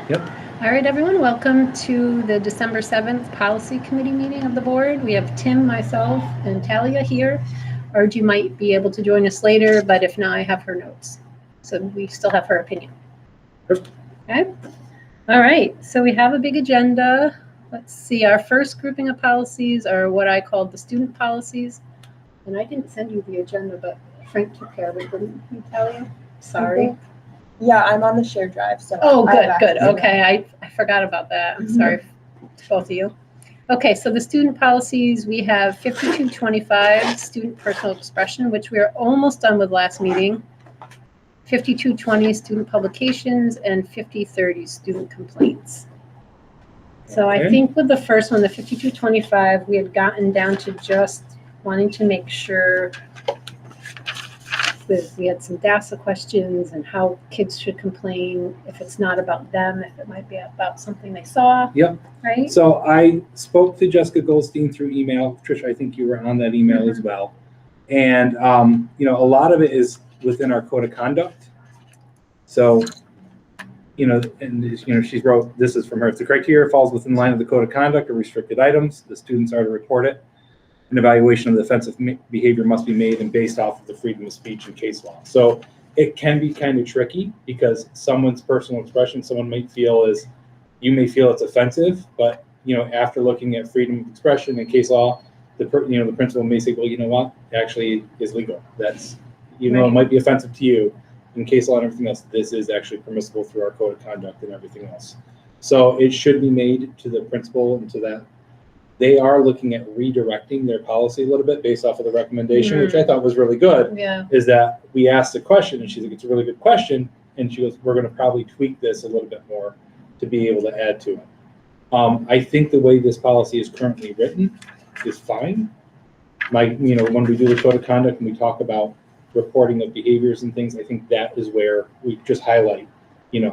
Yep. All right, everyone, welcome to the December 7th Policy Committee meeting of the board. We have Tim, myself, and Talia here. Arju might be able to join us later, but if not, I have her notes. So we still have her opinion. Yep. Okay. All right, so we have a big agenda. Let's see, our first grouping of policies are what I call the student policies. And I didn't send you the agenda, but Frank took care of it, didn't you, Talia? Sorry. Yeah, I'm on the shared drive, so. Oh, I have good, good. access to Okay, I forgot about that. I'm sorry to both of you. Okay, so the student policies, we have 5225, student personal expression, which we are almost done with last meeting. 5220, student publications, and 5030, student complaints. So I Okay. think with the first one, the 5225, we had gotten down to just wanting to make sure we had some DASA questions and how kids should complain if it's not about them, if it might be about something they saw. Yep. Right? So I spoke to Jessica Goldstein through email. Tricia, I think you were on that email as well. And, a lot of it is within our code of conduct. So, she wrote, this is from her. If the criteria falls within line of the code of conduct or restricted items, the students are to report it. An evaluation of the offensive behavior must be made and based off of the freedom of speech and case law. So it can be kind of tricky because someone's personal expression, you may feel it's offensive, but after looking at freedom of expression and case law, the principal may say, well, you know what, actually is legal. That's, though it might be offensive to you in case law and everything else, this is actually permissible through our code of conduct and everything else. So it should be made to the principal and to that. They are looking at redirecting their policy a little bit based off of the recommendation, which I thought was really good. Yeah. Is that we asked a question and she's like, it's a really good question. And she goes, we're going to probably tweak this a little bit more to be able to add to it. I think the way this policy is currently written is fine. When we do the code of conduct and we talk about reporting of behaviors and things, I think that is where we just highlight,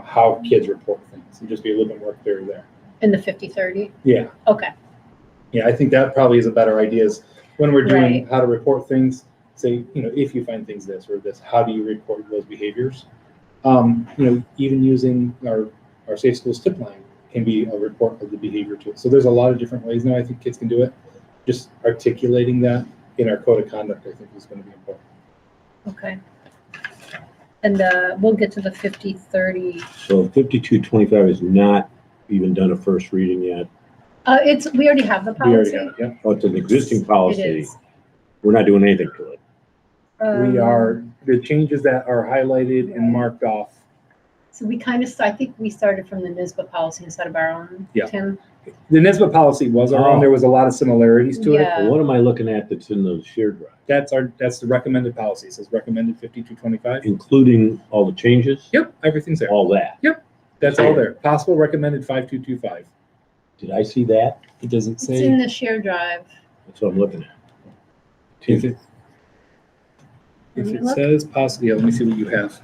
how kids report things and just be a little bit more clear there. In the 5030? Yeah. Okay. Yeah, I think that probably is a better idea is when we're doing how to report things, say, if you find things this or this, how do you report those behaviors? Even using our Safe Schools tip line can be a report of the behavior too. So there's a lot of different ways now I think kids can do it. Just articulating that in our code of conduct, I think is going to be important. Okay. And we'll get to the 5030. So 5225 is not even done a first reading yet. We already have the We already policy. got it, yeah. Oh, it's an existing policy. It is. We're not doing anything to it. We are, the changes that are highlighted and marked off. So I think we started from the NYSBA policy instead of our own, Yeah. Tim. The NYSBA policy was our own. There was a lot of similarities to it. Yeah. Well, what am I looking at that's in the shared drive? That's the recommended policy. It says recommended 5225. Including all the changes? Yep, everything's there. All that? That's all there. Possible recommended 5225. Did I see that? It doesn't It's say. in the shared drive. That's what I'm looking at. If it says possible, yeah, let me see what you have.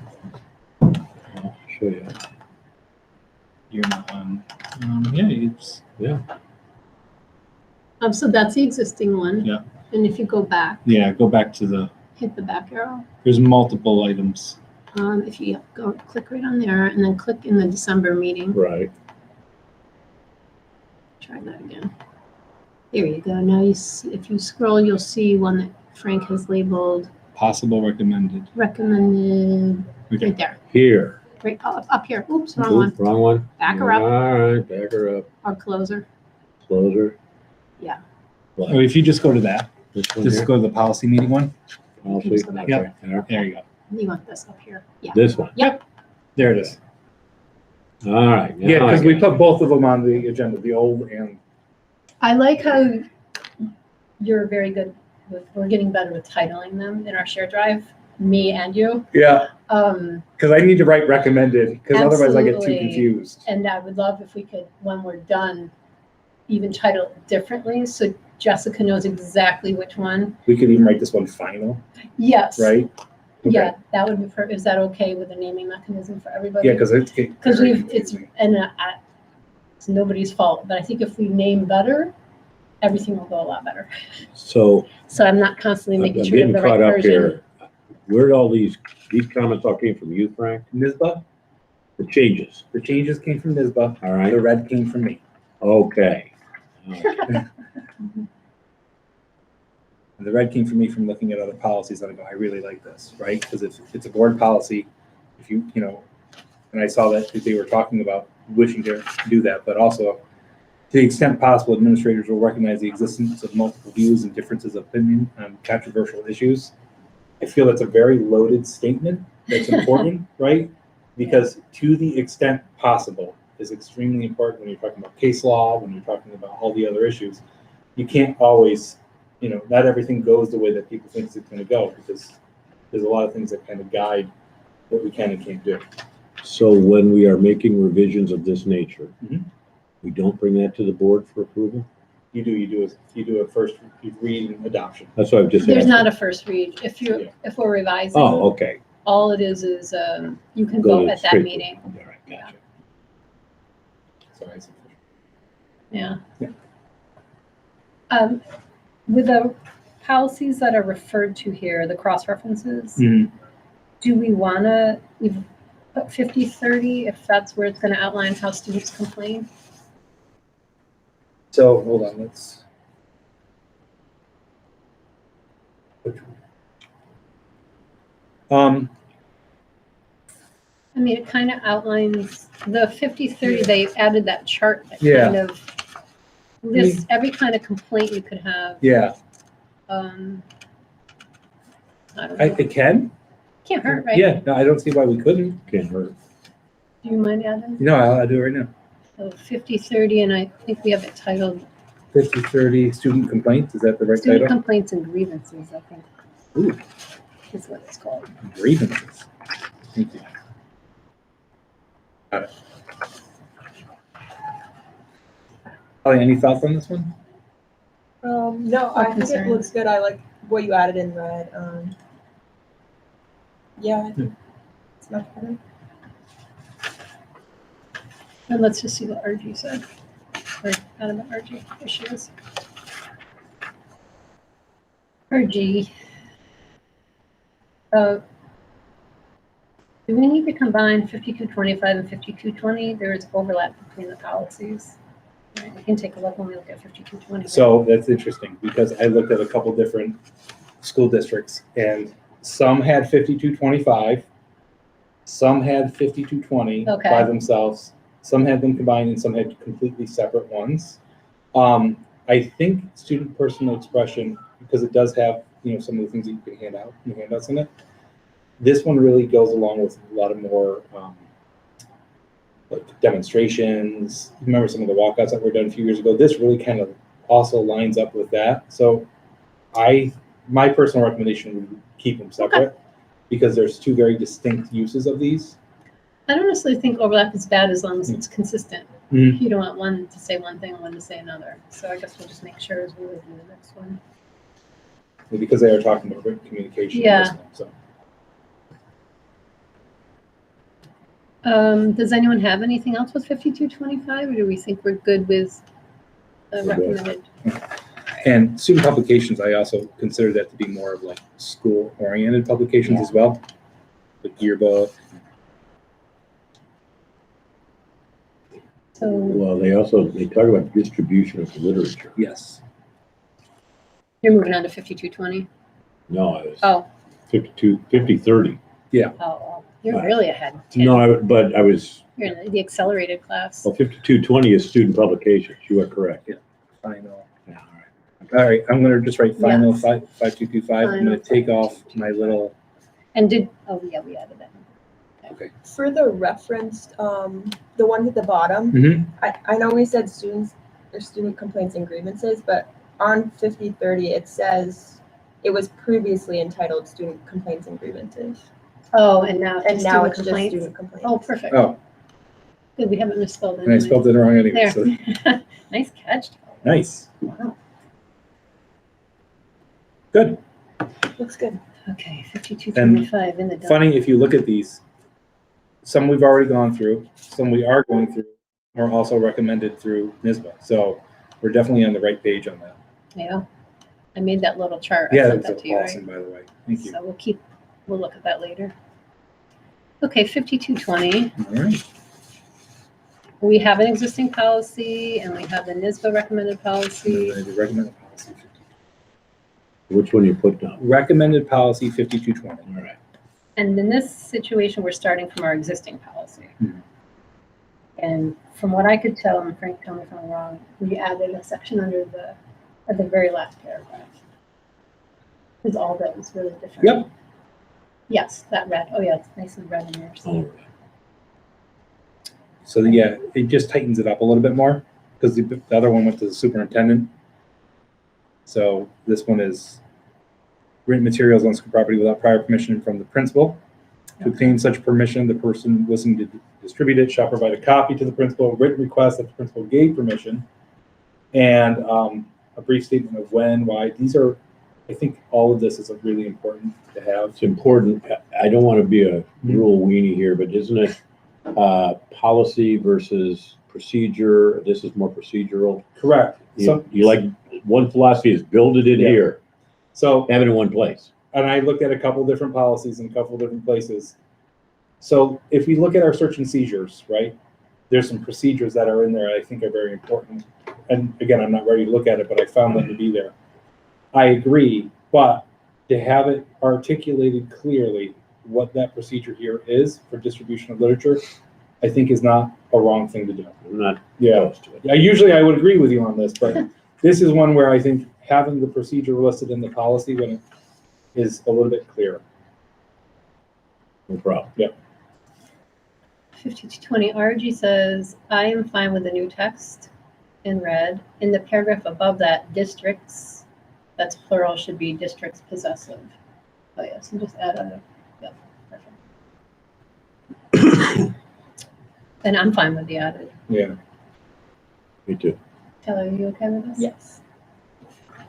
I'll show you. You're not on. It's Yeah. So that's the existing one. Yeah. And if you go back, go back to the. hit the back arrow. There's multiple items. If you go click right on there and then click in the December meeting. Right. Try that again. There you go. Now you see, if you scroll, you'll see one that Frank has labeled Possible recommended. recommended Okay. right there. Here. Right up here. Oops, wrong one. Wrong one. Back her up All right, back her up. or closer. Closer. Yeah. What? Or if you just go to that, This one just here? go to the policy meeting one. Policy. Just go back Okay, there. There you go. You want this up here. Yeah. This one. Yep. There it is. All right. Yeah, now I because we got it. put both of them on the agenda, the old and. I like how you're very good we're getting better with titling them in our shared drive, me and you. Yeah. Because I need to write recommended, because otherwise I get too Absolutely. confused. And I would love if we could, when we're done, even title it differently so Jessica knows exactly which one. We could even write this one final, Yes. right? Okay. Yeah, that would be is that okay with the naming mechanism for everybody? Yeah, because it's. Because it's nobody's fault, but I think if we name better, everything will go a lot better. So So I'm not constantly I'm making sure you have getting the right caught up version. here. Where did all these comments all came from you, Frank? NYSBA? The changes, The changes came from NISBA, all right? the red came from me. Okay. And the red came from me from looking at other policies, and I go, I really like this, right? Because it's a board policy, if you know, and I saw that they were talking about wishing to do that, but also to the extent possible, administrators will recognize the existence of multiple views and differences of opinion on controversial issues. I feel that's a very loaded statement that's important, right? Because to the extent possible is extremely important when you're talking about case law, when you're talking about all the other issues. You can't always, not everything goes the way that people think it's going to go, because there's a lot of things that kind of guide what we can and can't do. So when we are making revisions of this nature, Mhm. we don't bring that to the board for approval? You do a first read and adoption. That's what I've just There's asked. not a first read. If we're revising, Oh, okay. all it is you can Go vote to at that straight- meeting. All right, gotcha. Sorry, I said first. Yeah. Yeah. With the policies that are referred to here, the cross references, Mhm. do we want to put 50-30 if that's where it's going to outline how students complain? So hold on, let's. I mean, it kind of outlines the 50-30. They added that chart that Yeah. kind of lists every kind of complaint you could have. Yeah, I don't know. it can. Can't hurt, right? Yeah, no, I don't see why we couldn't. Can't hurt. Do you mind adding? No, I'll do it right now. So 50-30, and I think we have it titled 50-30 student complaints, is that the right Student title? Complaints and Grievances, I think Ooh, is what it's called. grievances. Thank you. Got it. Holly, any thoughts on this one? No, I think it concern. looks good. I like what you added in red. Yeah, I think it's much better. And let's just see what RG said. Or not about RG, there she is. RG. Do we need to combine 5225 and 5220? There is overlap between the policies. Right, we can take a look when we look at 5220. So that's interesting, because I looked at a couple different school districts, and some had 5225, some had 5220 Okay. by themselves, some had them combined, and some had completely separate ones. I think student personal expression, because it does have some of the things that you can hand out, the handouts in it. This one really goes along with a lot of more like demonstrations. Remember some of the walkouts that were done a few years ago? This really kind of also lines up with that. So my personal recommendation would keep them separate, because there's two very distinct uses of these. I don't necessarily think overlap is bad as long as it's consistent. Mhm. You don't want one to say one thing and one to say another. So I guess we'll just make sure as we review the next one. Because they are talking about written communication. in this Yeah. one, so. Does anyone have anything else with 5225, or do we think we're good with the We're good. recommended? And student publications, I also consider that to be more of like school-oriented publications as well, like yearbook. So Well, they talk about distribution of literature. Yes. you're moving on to 5220? No, it was Oh, 50-30. oh, you're really ahead. Tim. No, but I was, You're in the accelerated class. well, 5220 is student publications. You are correct. Final. Yeah, all right. All right, I'm gonna just write final Yes. 5225. I'm gonna Final take off my little, And we added that. okay. For the referenced, the ones at the bottom, Mhm. I know we said students or student complaints and grievances, but on 50-30, it says it was previously entitled student complaints and grievances. Oh, and now And now it's just complaints. student complaints. Oh, perfect. Oh, Good, we haven't misspelled and I anything. spelled it wrong anyway, There. so, Nice catch. nice. Wow. Good. Looks good. Okay, 5225 in the. Funny, if you look at these, some we've already gone through, some we are going through, are also recommended through NISBA. So we're definitely on the right page on that. Yeah, I made that little chart. I Yeah, sent that's that to you, awesome, right? by the way. Thank you. So we'll look at that later. Okay, 5220. All right. We have an existing policy and we have the NISBA recommended policy. The recommended policy 52. Which one you put down? Recommended policy 5220. All right. And in this situation, we're starting from our existing policy. Mhm. And from what I could tell, and Frank, tell me if I'm wrong, we added a section at the very last paragraph. Is all that was really different. Yep. Yes, that red. Oh yeah, it's nice and red in yours. All right. So yeah, it just tightens it up a little bit more because the other one went to the superintendent. So this one is written materials on school property without prior permission from the principal. To obtain such permission, the person wishing to distribute it shall provide a copy to the principal, a written request that the principal gave permission, and a brief statement of when, why. These are, I think all of this is really important to have. It's important. I don't want to be a rule weenie here, but isn't it policy versus procedure? This is more procedural. Correct. You like one philosophy is build it in Yeah. here, So, have it in one place. and I looked at a couple different policies in a couple different places. So if we look at our search and seizures, right, there's some procedures that are in there I think are very important. And again, I'm not ready to look at it, but I found them to be there. I agree, but to have it articulated clearly what that procedure here is for distribution of literature, I think is not a wrong thing to do. I'm not Yeah. opposed to it. Usually I would agree with you on this, but this is one where I think having the procedure listed in the policy when it is a little bit clearer. No problem. 5220 RG says, I am fine with the new text in red. In the paragraph above that, districts, that's plural, should be districts possessive. Oh yes, and just add a, yeah, perfect. And I'm fine with the added. Yeah. Me too. Kelly, are you okay with this? Yes.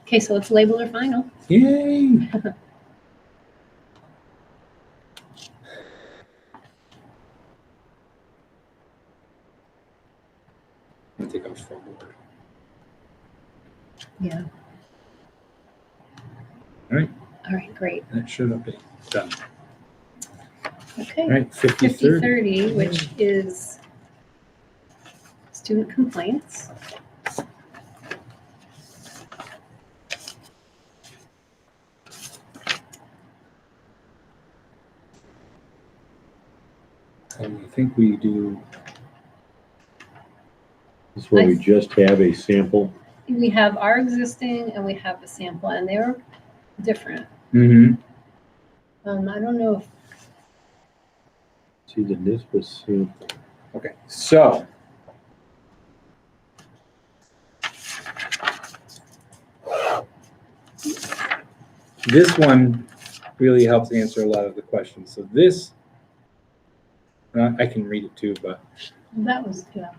Okay, so let's label her final. Yay. I'm gonna take off full board. Yeah. All right. All right, great. That should be done. Okay. All right, 50-30. 5030, which is student complaints. And I think we do, This is where we just have a sample. We have our existing and we have the sample, and they're different. mm-hmm. I don't know if, See the NISBA sample. Okay, so. This one really helps answer a lot of the questions. So this, I can read it too, but that was, yeah.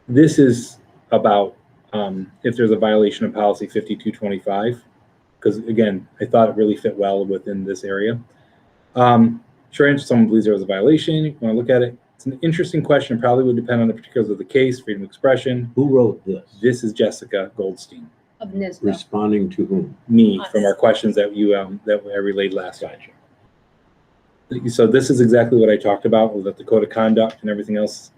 this is about if there's a violation of policy 5225, because again, I thought it really fit well within this area. Sure, answer someone believes there was a violation. You want to look at it. It's an interesting question. Probably would depend on the particulars of the case, freedom of expression. Who wrote this? This is Jessica Goldstein, Of NISBA. Responding to whom? me, Us. from our questions that you that I relayed last time. Gotcha. So this is exactly what I talked about with the code of conduct and everything else.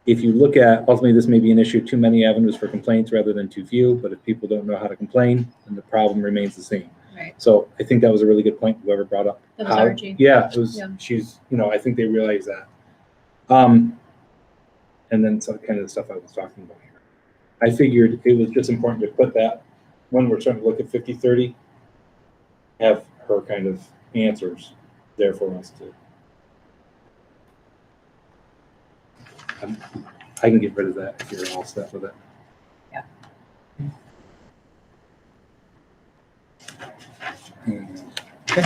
If you look at, ultimately, this may be an issue, too many avenues for complaints rather than too few, but if people don't know how to complain, then the problem remains the same. Right. So I think that was a really good point, whoever brought up. That was how- RG. Yeah, it was, Yeah. she's, I think they realize that. And then some kind of the stuff I was talking about here. I figured it was just important to put that when we're starting to look at 50-30, have her kind of answers there for us to. I can get rid of that if you're all set with it. Yeah. Okay.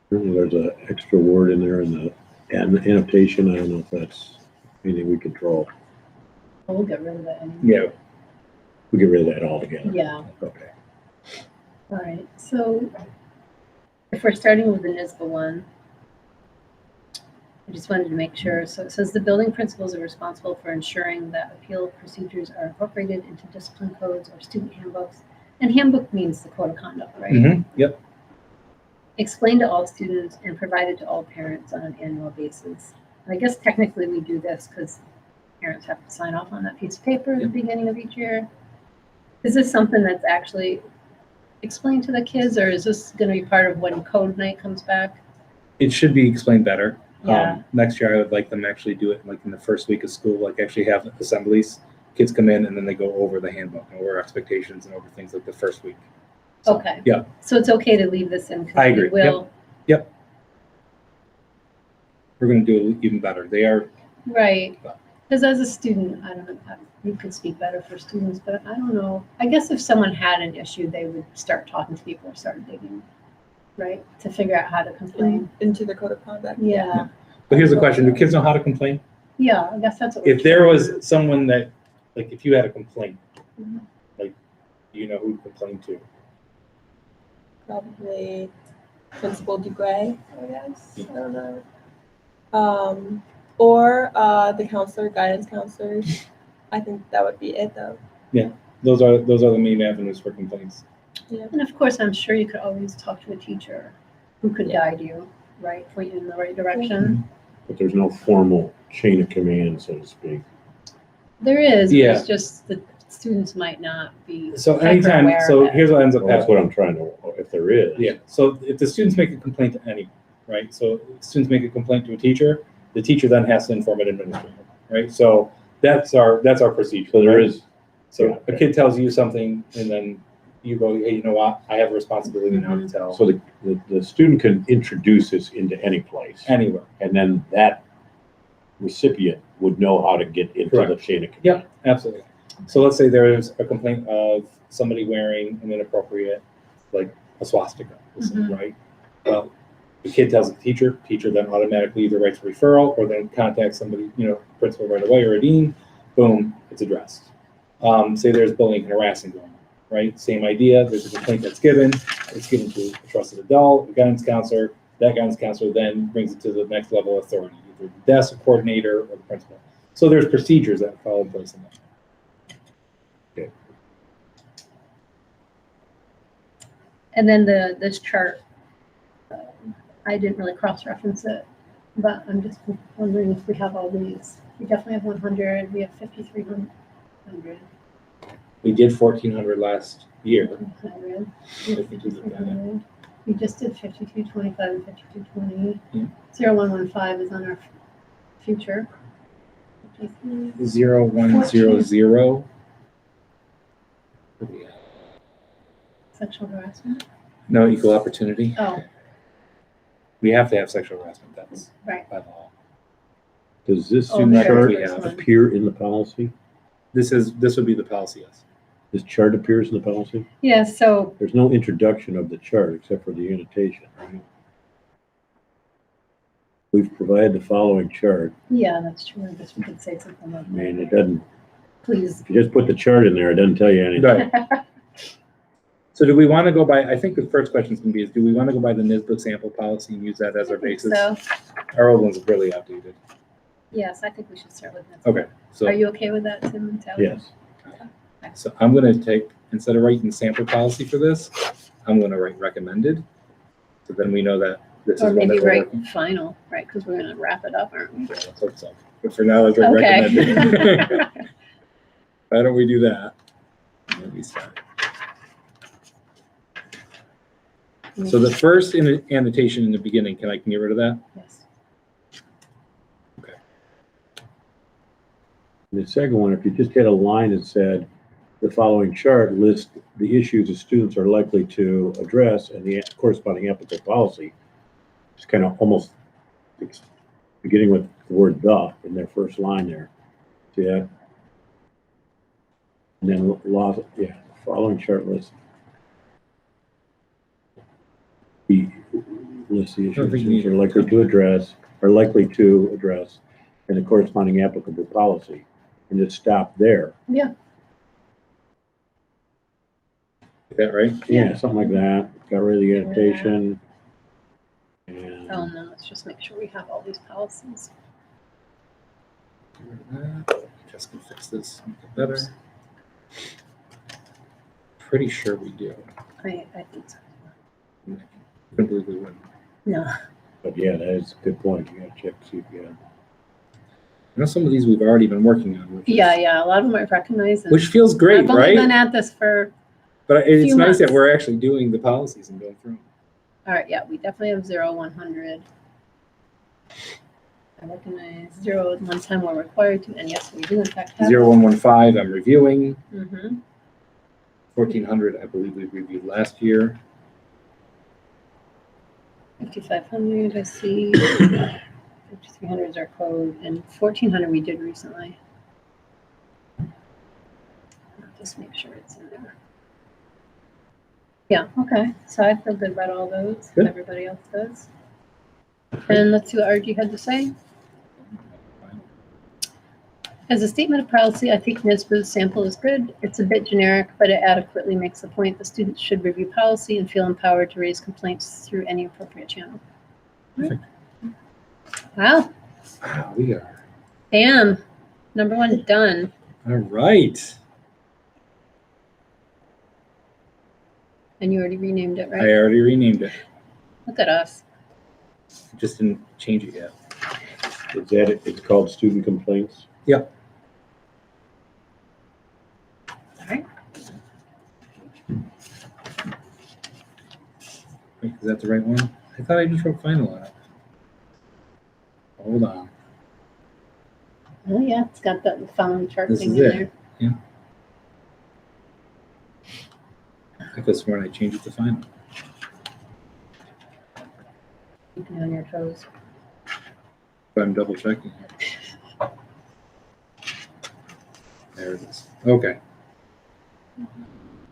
There's an extra word in there in the annotation. I don't know if that's anything we control. We'll get rid of that anyway. Yeah. We get rid of that altogether. Yeah. Okay. All right. So if we're starting with the NISBA one, I just wanted to make sure. So it says the building principals are responsible for ensuring that appeal procedures are incorporated into discipline codes or student handbooks And handbook means the code of conduct, right? Yep. Explained to all students and provided to all parents on an annual basis. I guess technically we do this because parents have to sign off on that piece of paper at the beginning of each year. Is this something that's actually explained to the kids, or is this going to be part of when code night comes back? It should be explained better. Yeah. Next year, I would like them to actually do it like in the first week of school, like actually have assemblies. Kids come in and then they go over the handbook and over expectations and over things like the first week. So, Okay. Yeah. So it's okay to leave this in. 'Cause I agree. we will. Yep. We're going to do it even better. They are. Right. Because as a student, I don't know, you could speak better for students, but I don't know. I guess if someone had an issue, they would start talking to people or start digging, right? To figure out how to complain. Into the code of conduct. Yeah. But here's the question: do kids know how to complain? Yeah, I guess that's what If there was someone that, like, if you had a complaint, Mhm. like, do you know who to complain to? Probably Principal Dugray, I guess. Yeah. I don't know. Or the counselor, guidance counselors. I think that would be it, though. Those are the main avenues for complaints. And of course, I'm sure you could always talk to a teacher who could Yeah. guide you, right? Point you in the right direction. But there's no formal chain of command, so to speak. There is, but Yeah. it's just the students might not be. So hyper anytime, aware so of it. here's what ends up Well, that's happening. what I'm trying to, if there is. Yeah, so if the students make a complaint to anyone, right? So students make a complaint to a teacher, the teacher then has to inform an administrator, right? So that's our procedure. So there right? is, So yeah, a kid tells you something and then you go, hey, you know what? I have a responsibility now to tell so the student can introduce this into any place. anywhere. And then that recipient would know how to get into the Correct. chain of command. Yep, absolutely. So let's say there's a complaint of somebody wearing an inappropriate, like a swastika, right? Well, the kid tells the teacher then automatically either writes a referral or then contacts somebody, principal right away or a dean, boom, it's addressed. Say there's bullying and harassing going on, right? Same idea, there's a complaint that's given, it's given to a trusted adult, a guidance counselor, that guidance counselor then brings it to the next level of authority, either the DASA coordinator or the principal. So there's procedures that fall in place in that. Okay. And then this chart, I didn't really cross-reference it, but I'm just wondering if we have all these. We definitely have 100, we have 5,300. We did 1,400 last year. 100. If you look at it. We just did 5225 and 5220. Yeah. 0115 is on our future. 0100. Sexual harassment. No equal opportunity. Oh, We have to have sexual harassment. That's right. by law. Does this Oh, Student sure, record chart we this have. one. appear in the policy? This would be the policy, yes. This chart appears in the policy? Yeah, so, There's no introduction of the chart except for the annotation. Right? We've provided the following chart. yeah, that's true. I guess we could say something like I mean, it that. doesn't, Please. if you just put the chart in there, it doesn't tell you anything. Right. So do we want to go by, I think the first question is going to be, do we want to go by the NISBA sample policy and use that as our basis? So, Our old one's really outdated. yes, I think we should start with that. Okay, so. Are you okay with that, Tim and Sally? Yes. So I'm going to take, instead of writing sample policy for this, I'm going to write recommended. So then we know that this Or is one maybe that we're write working. final, right? Because we're gonna wrap it up, aren't we? Okay, let's hope so. But for now, let's write recommended. Okay. Why don't we do that? Let me start. So the first annotation in the beginning, can I get rid of that? Yes. The second one, if you just had a line that said, the following chart lists the issues the students are likely to address and the corresponding applicable policy. It's kind of almost beginning with the word "the" in their first line there. See that? And then following chart lists the issues the students are likely to address, and the corresponding applicable policy. And just stop there. Yeah. Is that right? Yeah, something like that. Got rid of the annotation. And Oh, no, let's just make sure we have all these policies. Get rid of that. Just can fix this, make it better. pretty sure we do. I think so. I couldn't believe we wouldn't. No. But yeah, that is a good point. You gotta check, to see if you have. I know some of these we've already been working on. Which is- Yeah. A lot of them are recognized. and Which feels great, I've only been right? at this for, But it's few nice that months. we're actually doing the policies and going through them. all right, yeah, we definitely have 0, 100. I recognize 0 is one time we're required to, and yes, we do in fact have. 0115, I'm reviewing. Mm-hmm. 1400, I believe we reviewed last year. 5500, I see. 5300 is our code, and 1400 we did recently. I'll just make sure it's in there. Yeah, okay, so I feel good about all those. Good. Everybody else does. And let's see what RG had to say. As a statement of policy, I think NISBA's sample is good. It's a bit generic, but it adequately makes the point that students should review policy and feel empowered to raise complaints through any appropriate channel. Perfect. Wow, Wow, we are. bam, number 1 done. All right. And you already renamed it, I right? already renamed it. Look at us. Just didn't change it yet. Is that it? It's called student complaints? Yep. All right. Wait, is that the right one? I thought I just wrote final on it. Hold on. Oh yeah, it's got the following chart This thing is in it. there. I could have sworn I changed it to final. Keep me on your toes. But I'm double checking here. There it is. Okay.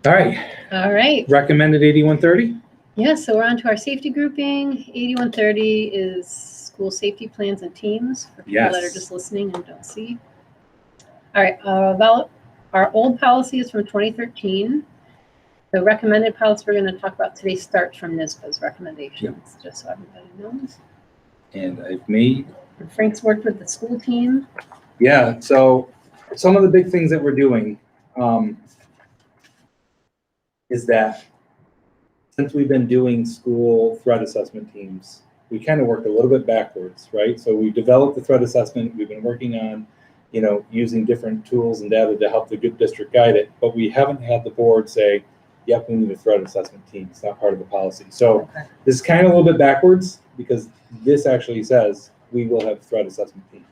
All right. All right. Recommended 8130? Yeah, so we're on to our safety grouping. 8130 is school safety plans and teams for people that are Yes. just listening and don't see. All right, about our old policy is from 2013. The recommended policy we're going to talk about today starts from NISBA's recommendations, just so everybody knows. And I've made, And Frank's worked with the school team. yeah, so some of the big things that we're doing is that since we've been doing school threat assessment teams, we kind of worked a little bit backwards, right? So we developed the threat assessment. We've been working on, using different tools and data to help the good district guide it, but we haven't had the board say, yep, we need a threat assessment team. It's not part of the policy. So Okay. this is kind of a little bit backwards because this actually says we will have threat assessment teams.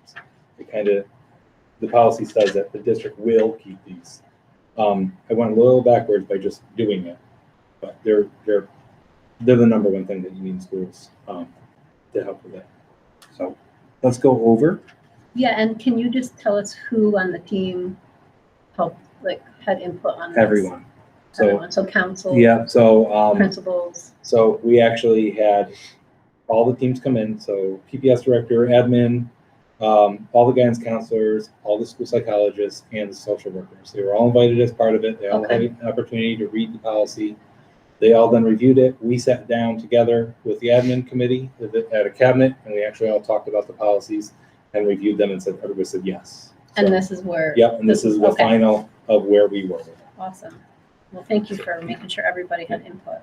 The policy says that the district will keep these. I went a little backwards by just doing it, but they're the number one thing that you need in schools to help with it. So let's go over. Yeah, and can you just tell us who on the team had input on this? Everyone. So Everyone. So council, yeah, so principals. so we actually had all the teams come in. So PPS director, admin, all the guidance counselors, all the school psychologists, and the social workers. They were all invited as part of it. They all had an opportunity to read the policy. They all then reviewed it. We sat down together with the admin committee at a cabinet, and we actually all talked about the policies and reviewed them and everybody said yes. And So, this is where. yep, and this is the okay. final of where we were. Awesome. Well, thank you for making sure everybody had input.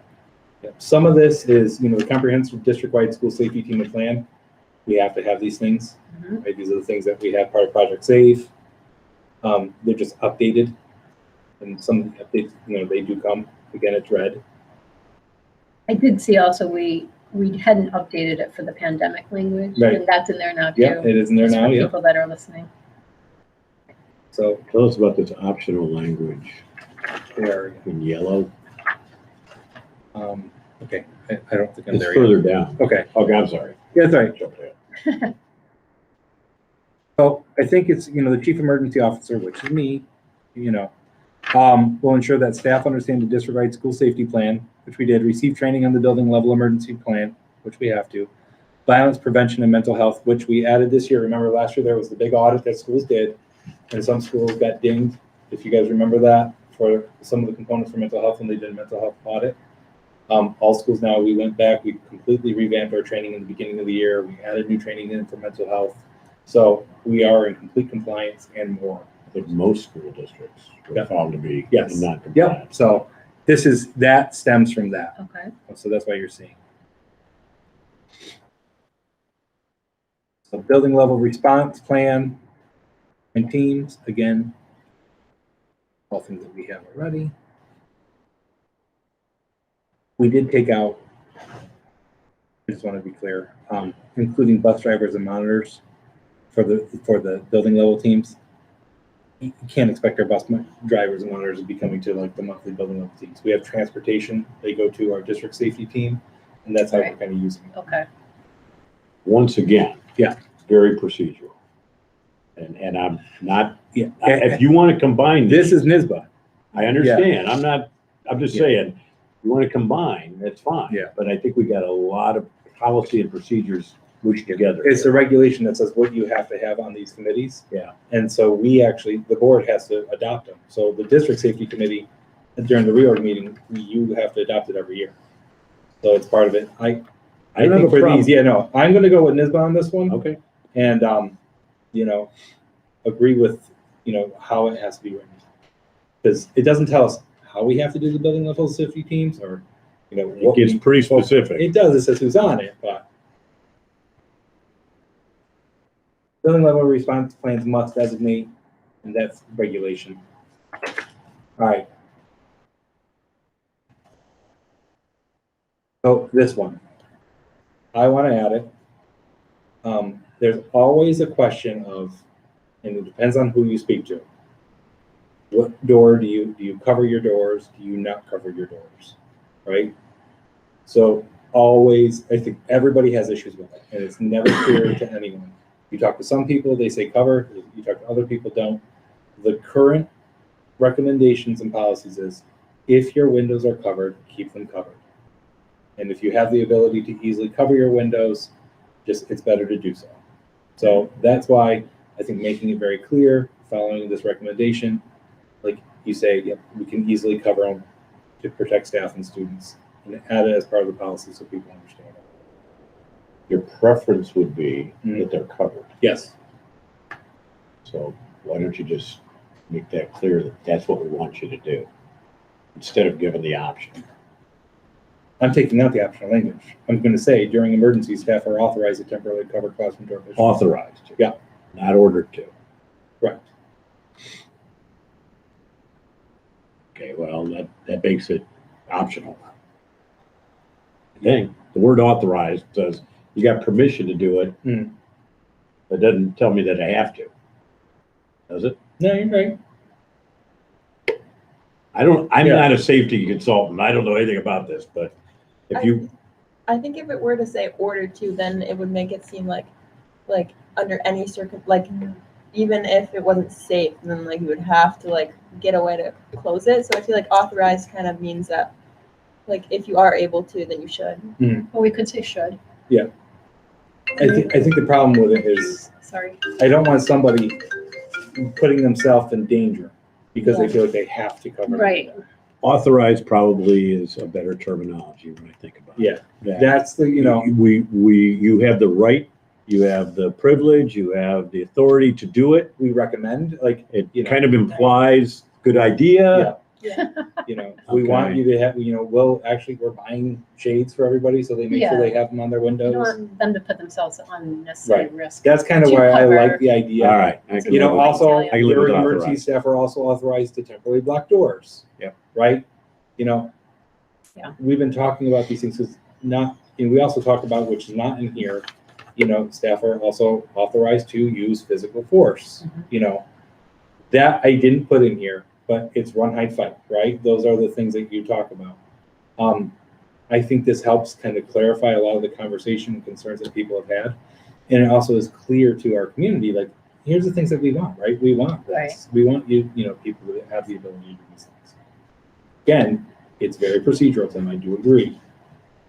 Yep. Some of this is, the comprehensive district-wide school safety team and plan. We have to have these things, Mhm. right? These are the things that we have part of Project Save. They're just updated, and some of the updates, they do come. Again, it's red. I did see also we hadn't updated it for the pandemic language, Right. and that's in there now too. Yeah, it is in there just now. for Yeah. people that are listening. So Tell us about this optional language there. in yellow. Okay, I don't think I'm It's there further yet. down. Okay, Okay, I'm sorry. yeah, that's all right. Jump ahead. So I think it's, the chief emergency officer, which is me, will ensure that staff understand the district-wide school safety plan, which we did, receive training on the building level emergency plan, which we have to, violence prevention and mental health, which we added this year. Remember last year there was the big audit that schools did, and some schools got dinged, if you guys remember that, for some of the components for mental health when they did a mental health audit. All schools now, we went back, we completely revamped our training in the beginning of the year. We added new training in for mental health. So we are in complete compliance and more. I think most school districts were Yeah. found to be Yes. not Yep. compliant. So that stems from that. Okay. So that's why you're seeing. So building level response plan and teams, again, all things that we have already. We did take out, I just want to be clear, including bus drivers and monitors for the building level teams. You can't expect our bus drivers and monitors to be coming to like the monthly building level teams. We have transportation, they go to our district safety team, and that's how we're kind of using it. Okay. Once again. Yeah. Very procedural. And I'm not, Yeah. if you want to combine This is NISBA. I understand. I'm just Yeah. saying, you want to combine, that's fine. Yeah. But I think we got a lot of policy and procedures mushed together. It's a regulation that says what you have to have on these committees. Yeah. And so the board has to adopt them. So the district safety committee, during the reorg meeting, you have to adopt it every year. So it's part of it. I don't have think a for problem. these, I'm going to go with NISBA on this one. Okay. And, agree with, how it has to be written. Because it doesn't tell us how we have to do the building level safety teams or, It gets pretty specific. It does. It says who's on it, but building level response plans must designate, and that's regulation. All right. So this one, I want to add it. There's always a question of, and it depends on who you speak to. What door do you cover your doors? Do you not cover your doors? Right? So always, I think everybody has issues with it, and it's never clear to anyone. You talk to some people, they say cover. You talk to other people, don't. The current recommendations and policies is, if your windows are covered, keep them covered. And if you have the ability to easily cover your windows, it's better to do so. So that's why I think making it very clear, following this recommendation, like you say, yep, we can easily cover them to protect staff and students, and add it as part of the policy so people understand it. Your preference would be that they're covered. Yes. So why don't you just make that clear that that's what we want you to do, instead of giving the option. I'm taking out the optional language. I'm going to say during emergencies, staff are authorized to temporarily cover classroom door vision. Authorized. Yeah. Not ordered to. Right. Okay, well, that makes it optional. I think the word authorized says you got permission to do it. It doesn't tell me that I have to. Does it? No, you're right. I'm not a safety consultant. I don't know anything about this, but I think if it were to say ordered to, then it would make it seem like under any even if it wasn't safe, then you would have to get a way to close it. So I feel like authorized kind of means that if you are able to, then you should. Well, we could say should. Yeah. I think the problem with it is, Sorry. I don't want somebody putting themselves in danger because they feel like they have to cover. Right. authorized probably is a better terminology when I think about it. Yeah, that's the, you have the right, you have the privilege, you have the authority to do it. we recommend, It kind of implies good idea. We want you to have, we're buying shades for everybody, so they make sure they have them on their You don't windows. want them to put themselves at unnecessary Right. risk. That's kind of To why I cover. like the idea. All right. I can live with Also, I can live with during emergency authorized. staff are also authorized to temporarily block doors. Yep. Right? Yeah. We've been talking about these things because and we also talked about, which is not in here, staff are also authorized to use physical force. That I didn't put in here, but it's run, hide, fight, right? Those are the things that you talk about. I think this helps kind of clarify a lot of the conversation and concerns that people have had. And it also is clear to our community, here's the things that we want, right? We want this. Right. We want people to have the ability to do these things. Again, it's very procedural, Tim, I do agree.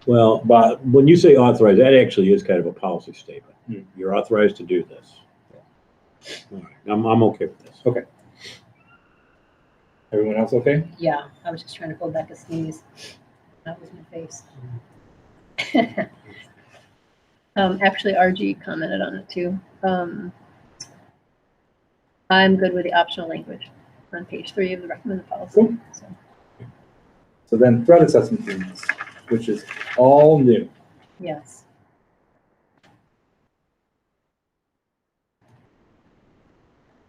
Well, but when you say authorized, that actually is kind of a policy statement. You're authorized to do this. All right. I'm okay with this. Okay. Everyone else okay? Yeah, I was just trying to hold back a sneeze. That was my face. Actually, RG commented on it too. I'm good with the optional language on page 3 of the recommended policy. Cool. So then threat assessment teams, which is all new. Yes.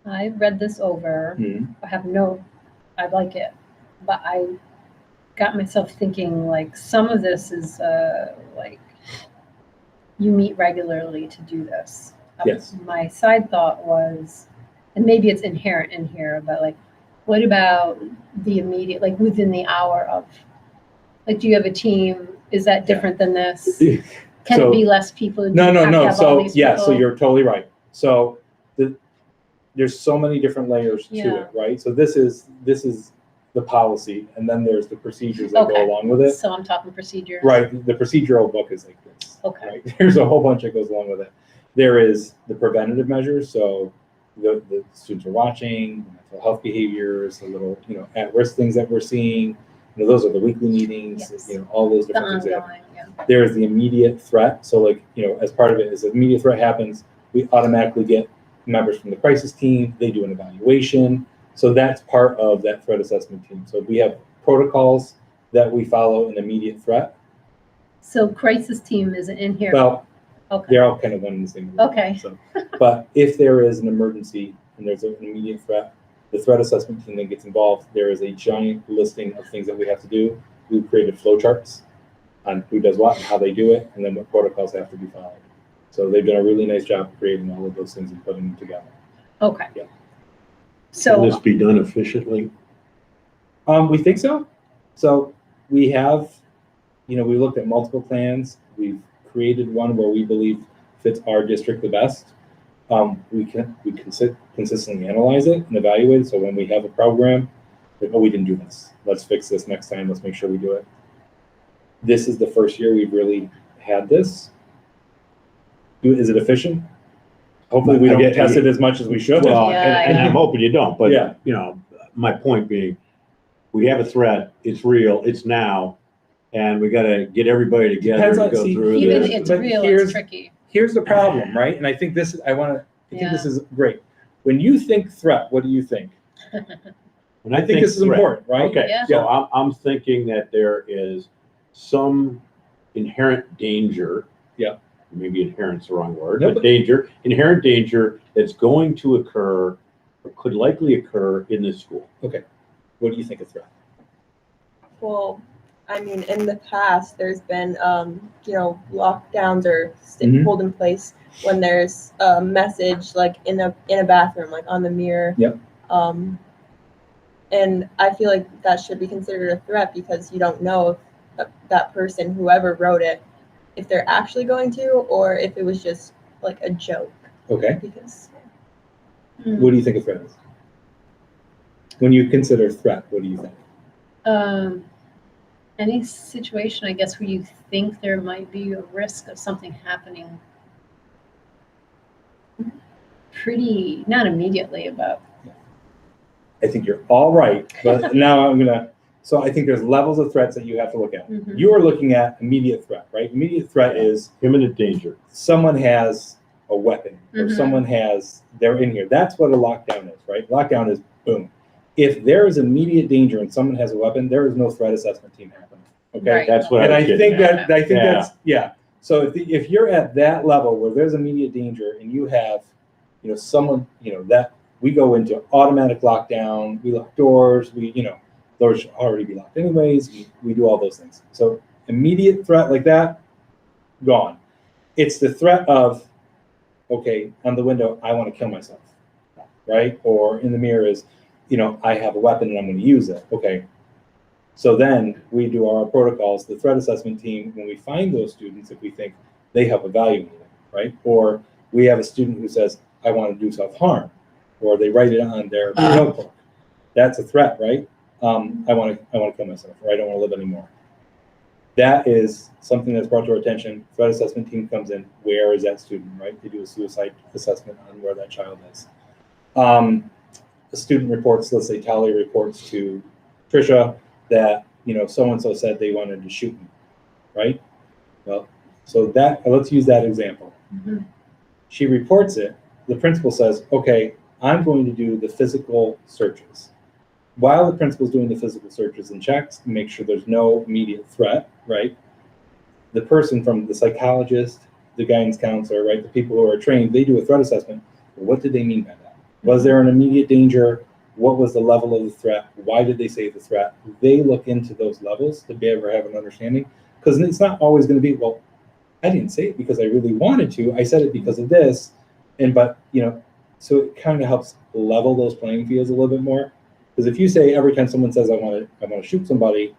I read this over. Mhm. I like it, but I got myself thinking like some of this is like you meet regularly to do this. Yes. My side thought was, and maybe it's inherent in here, but like, what about the immediate, like within the hour of, like, do you have a team? Is that different than this? Can So- it be less people? Do No, you no, have to no. have all So these yeah, so people? you're totally right. So there's so many different layers to Yeah. it, right? So this is the policy, and then there's the procedures that Okay. go along with it. So I'm talking procedures. Right. The procedural book is like this. Okay. Right? There's a whole bunch that goes along with it. There is the preventative measures. So the students are watching, the mental health behaviors, the little, at-risk things that we're seeing. Those are the weekly meetings, Yes. all those The different things that happen. ongoing, yeah. There's the immediate threat. So like, as part of it is immediate threat happens, we automatically get members from the crisis team, they do an evaluation. So that's part of that threat assessment team. So we have protocols that we follow an immediate threat. So crisis team isn't in here. Well, Okay. they're all kind of one and the same. Okay. So, but if there is an emergency and there's an immediate threat, the threat assessment team then gets involved. There is a giant listing of things that we have to do. We've created flowcharts on who does what and how they do it, and then what protocols have to be followed. So they've done a really nice job creating all of those things and putting them together. Okay. Yeah. Can So this be done efficiently? We think so. So we have, we looked at multiple plans. We've created one where we believe fits our district the best. We consistently analyze it and evaluate it. So when we have a program, like, oh, we didn't do this. Let's fix this next time. Let's make sure we do it. This is the first year we've really had this. Is it efficient? Hopefully we don't test it as much as we should. Well, Yeah, and I'm hoping you don't, but, Yeah. My point being, we have a threat, it's real, it's now, and we gotta get everybody together Depends and on- go see, through even this. it's but real, here's- it's tricky. Here's the problem, right? And I think this is, I think this Yeah. is great. When you think threat, what do you think? When I think this is threat, important, right? Okay, Yeah. so I'm thinking that there is some inherent danger. Yeah. Maybe inherent's the wrong word, No, but inherent danger that's going to occur or could likely occur in this school. What do you think of threat? Well, I mean, in the past, there's been, lockdowns or Mhm. hold in place when there's a message like in a bathroom, like on the mirror. Yep. And I feel like that should be considered a threat because you don't know if that person, whoever wrote it, if they're actually going to, or if it was just like a joke. Okay. Because What do you think of threat is? When you consider threat, what do you think? Any situation, I guess, where you think there might be a risk of something happening pretty, not immediately, but I think you're all right, but now so I think there's levels of threats that you have to look at. Mhm. You are looking at immediate threat, right? Immediate threat is Imminent danger. someone has a weapon or Mhm. they're in here. That's what a lockdown is, right? Lockdown is boom. If there is immediate danger and someone has a weapon, there is no threat assessment team happening. Okay. Right. That's what And I I was think getting at. that's, yeah. So if you're at that level where there's immediate danger and you have, someone, that we go into automatic lockdown, we lock doors, doors should already be locked anyways. We do all those things. So immediate threat like that, gone. It's the threat of, okay, on the window, I want to kill myself, right? Or in the mirror is, I have a weapon and I'm going to use it. Okay. So then we do our protocols, the threat assessment team, when we find those students, if we think they have a value in it, right? Or we have a student who says, I want to do self-harm, or they write it on their notebook. That's a threat, right? I want to kill myself, or I don't want to live anymore. That is something that's brought to our attention. Threat assessment team comes in. Where is that student, right? They do a suicide assessment on where that child is. The student reports, let's say Talia reports to Trisha that, so-and-so said they wanted to shoot me, right? Well, so let's use that example. Mhm. She reports it. The principal says, okay, I'm going to do the physical searches. while the principal's doing the physical searches and checks to make sure there's no immediate threat, right? The person from the psychologist, the guidance counselor, right, the people who are trained, they do a threat assessment. What did they mean by that? Was there an immediate danger? What was the level of the threat? Why did they say the threat? They look into those levels to be able to have an understanding, because it's not always going to be, well, I didn't say it because I really wanted to. I said it because of this, but so it kind of helps level those playing fields a little bit more. Because if you say every time someone says I want to shoot somebody,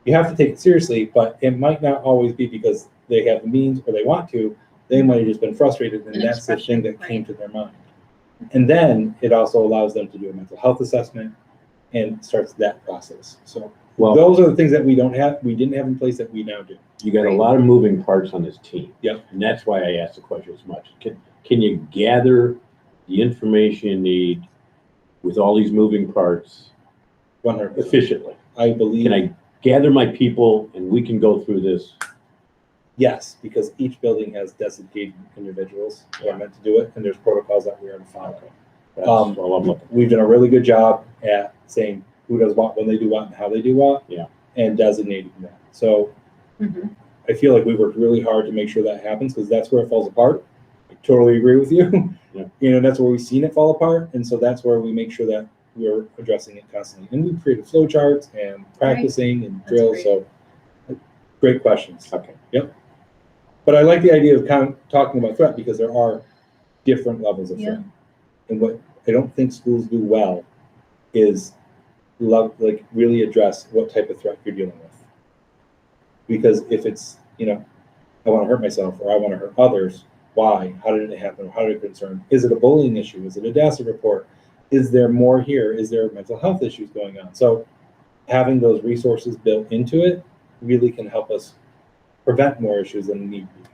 you have to take it seriously, but it might not always be because they have the means or they want to. They might have just been frustrated, and that's the thing that came to their mind. And then it also allows them to do a mental health assessment and starts that process. So those are the things that we didn't have in place that we now do. You got a lot of moving parts on this team. Yep. And that's why I asked the question as much. Can you gather the information you need with all these moving parts 100%. efficiently? I believe. Can I gather my people and we can go through this? Yes, because each building has designated individuals who are meant to do it, and there's protocols that we are to follow. That's all I'm looking for. We've done a really good job at saying who does what, when they do what, and how they do what, and designating that. So I feel like we worked really hard to make sure that happens, because that's where it falls apart. I totally agree with you. Yeah. That's where we've seen it fall apart, and so that's where we make sure that we're addressing it constantly. And we've created flow charts and practicing and drills. So great questions. Okay. Yep. But I like the idea of kind of talking about threat, because there are different levels of threat. And what I don't think schools do well is really address what type of threat you're dealing with. Because if it's, I want to hurt myself or I want to hurt others, why? How did it happen? How did it concern? Is it a bullying issue? Is it a DASA report? Is there more here? Is there mental health issues going on? So having those resources built into it really can help us prevent more issues than need to be.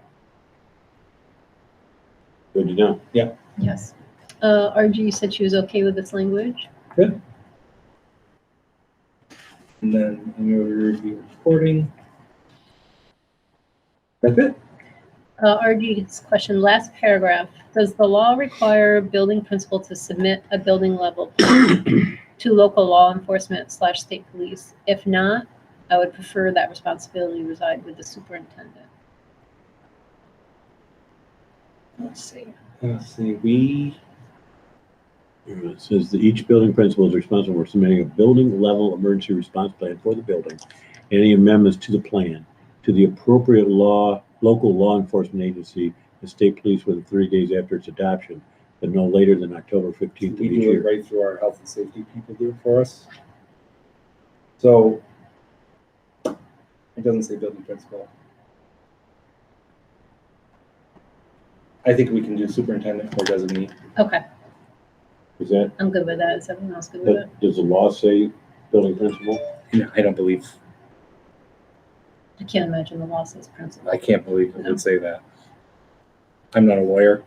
Good to know. Yeah. Yes. RG said she was okay with this language. Good. And then I'm going to review reporting. That's it. RG's question, last paragraph. Does the law require building principal to submit a building level plan to local law enforcement / state police? If not, I would prefer that responsibility reside with the superintendent. Let's see. We. It says that each building principal is responsible for submitting a building level emergency response plan for the building. Any amendments to the plan to the appropriate local law enforcement agency, the state police, within 30 days after its adoption, but no later than October 15th of We each do year. it right through our health and safety people do it for us. So it doesn't say building principal. I think we can do superintendent or designee. Okay, Is that, I'm good with that. Is everyone else good with it? does the law say building principal? No, I don't believe. I can't imagine the law says principal. I can't believe it would say that. I'm not a lawyer.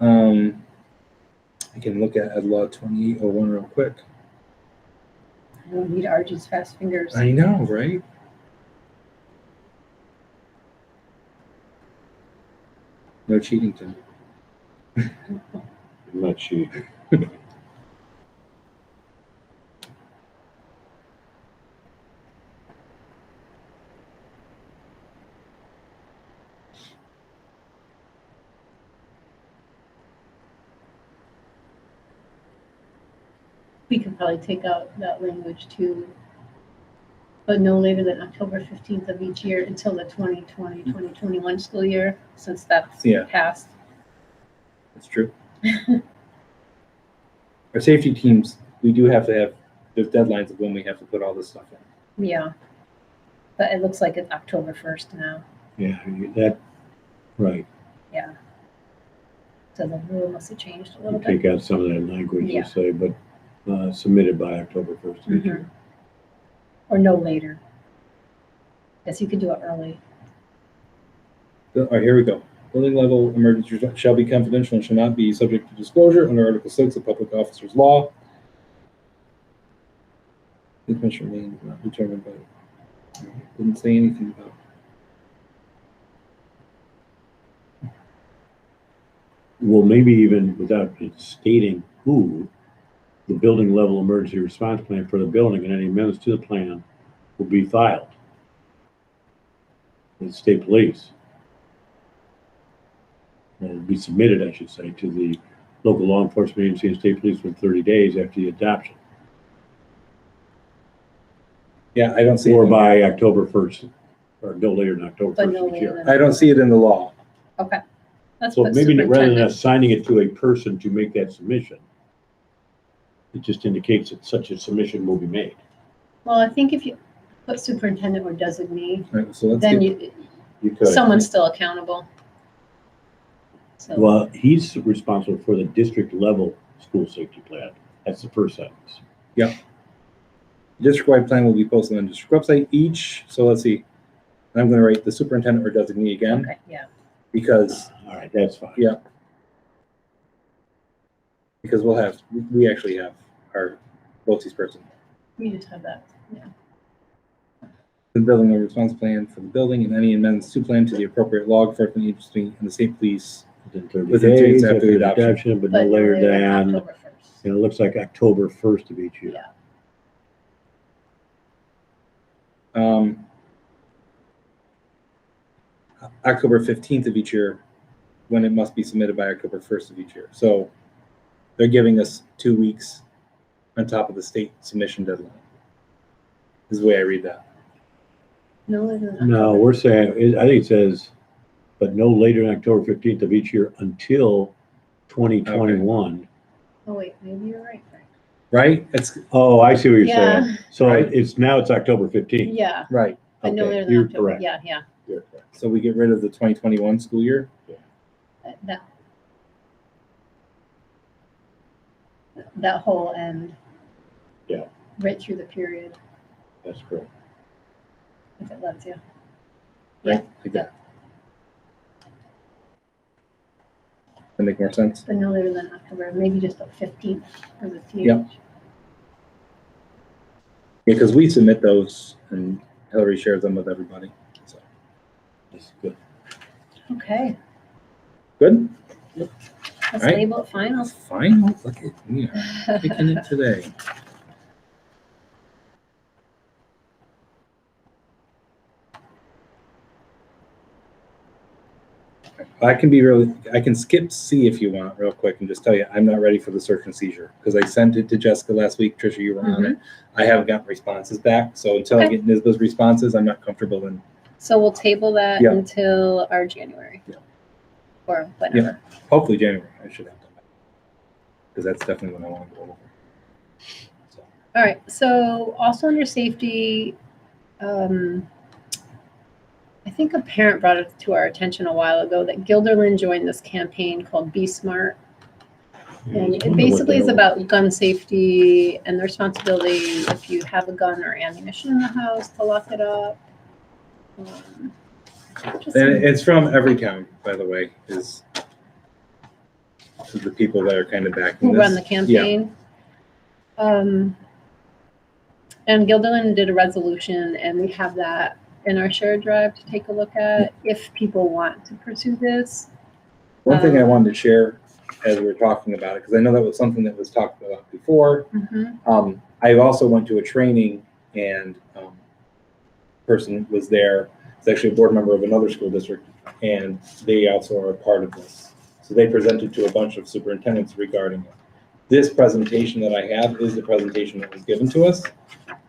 I can look at law 2801 real quick. I don't need RG's fast fingers. I know, right? No cheating, Tim. I'm not cheating. We could probably take out that language too. But no later than October 15th of each year until the 2020-2021 school year, since that's passed. That's true. Our safety teams, we do have to have the deadlines of when we have to put all this stuff in. Yeah. But it looks like it's October 1st now. Yeah, that, right. Yeah. So the rule must have changed a little bit. Take out some of that language, you say, but submitted by October 1st of each year. Or no later. Guess you could do it early. All right, here we go. Building level emergency shall be confidential and shall not be subject to disclosure under Article 6 of Public Officers Law. The commission remains not determined by. Didn't say anything about. Well, maybe even without stating who, the building level emergency response plan for the building, and any amendments to the plan will be filed with the state police. Or be submitted, I should say, to the local law enforcement agency and state police within 30 days after the adoption, Yeah, I don't see or it. by October 1st, or no later than October But 1st no of each later year. than. I don't see it in the law. Okay. Let's So put maybe rather than superintendent. assigning it to a person to make that submission, it just indicates that such a submission will be made. Well, I think if you put superintendent or designee, Right, so let's then get, You could. someone's still accountable. So, Well, he's responsible for the district level school safety plan. That's the first sentence. district-wide plan will be posted on the district website each, so let's see. I'm gonna write the superintendent or designee again, okay, yeah. because All right, that's fine. Yeah. We'll have, we actually have our BOCES person. We just have that, yeah. The building a response plan for the building and any amendments to plan to the appropriate law enforcement agency and the state police. Within 30 Within 3 days days after the adoption, but no later than, October 1st. and it looks like October 1st of each year. Yeah. October 15th of each year, when it must be submitted by October 1st of each year. So they're giving us 2 weeks on top of the state submission deadline. Is the way I read that. No later than No, October. we're saying, I think it says, but no later than October 15th of each year until 2021. Oh, wait, maybe you're right, Frank. Right? It's Oh, I see what you're Yeah. saying. So Right. it's October 15th. Yeah, right. but no Okay, later than you're October, correct. yeah, yeah. You're correct. So we get rid of the 2021 school year. That whole end. Yeah. Right through the period, That's correct. if it lets you. Right? Like that. That make more sense? But no later than October, maybe just the 15th for the TH. Yep. Because we submit those and Hillary shares them with everybody. So That's good. Okay, good. let's Right. label it final. Fine. Look at me. I'm picking it today. I can skip C if you want real quick and just tell you, I'm not ready for the search and seizure because I sent it to Jessica last week. Trisha, you were on it. I haven't gotten responses back. So until I Okay. get NISBA's responses, I'm not comfortable in, So we'll table that Yeah. until our January. Yeah. Or whenever. hopefully January, I should have done that. Because that's definitely when I want to go over. So, All right, so also under safety, I think a parent brought it to our attention a while ago that Gilderland joined this campaign called Be Smart. And it basically is about gun safety and the responsibility if you have a gun or ammunition in the house to lock it up. Just and some- it's from every town, by the way, is the people that are kind of backing who this. run the campaign. And Gilderland did a resolution, and we have that in our shared drive to take a look at if people want to pursue this. One thing I wanted to share as we were talking about it, because I know that was something that was talked about before. I also went to a training and person was there. It's actually a board member of another school district, and they also are a part of this. So they presented to a bunch of superintendents regarding it. This presentation that I have is the presentation that was given to us.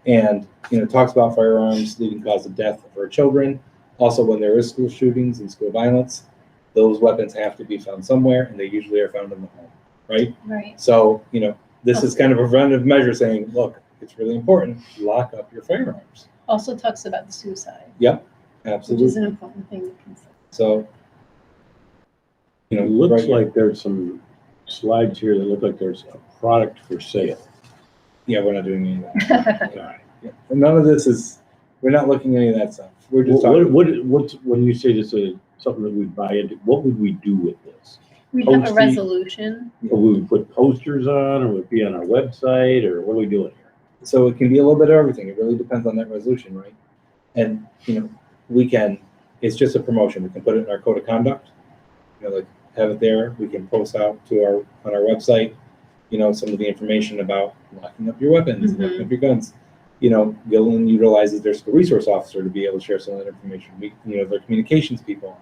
And, it talks about firearms leading cause of death for children. Also, when there is school shootings and school violence, those weapons have to be found somewhere, and they usually are found in the home, right? Right. So, this is kind of a preventative measure saying, look, it's really important, lock up your firearms. Also talks about the suicide, which Absolutely. is an important thing to consider. So, It looks right here. like there's some slides here that look like there's a product for sale. Yeah, we're not doing any of that. All right. Yeah. And none of this is, we're not looking at any of that stuff. We're just What, talking. what's, when you say this is something that we buy into, what would we do with this? We have a Posting. resolution. Or would we put posters on, or would it be on our website, or what are we doing here? So it can be a little bit of everything. It really depends on that resolution, right? And, we can, it's just a promotion. We can put it in our code of conduct, like have it there. We can post out to on our website. some of the information about locking up your weapons, locking up your guns. Gilliland utilizes their school resource officer to be able to share some of that information. Their communications people.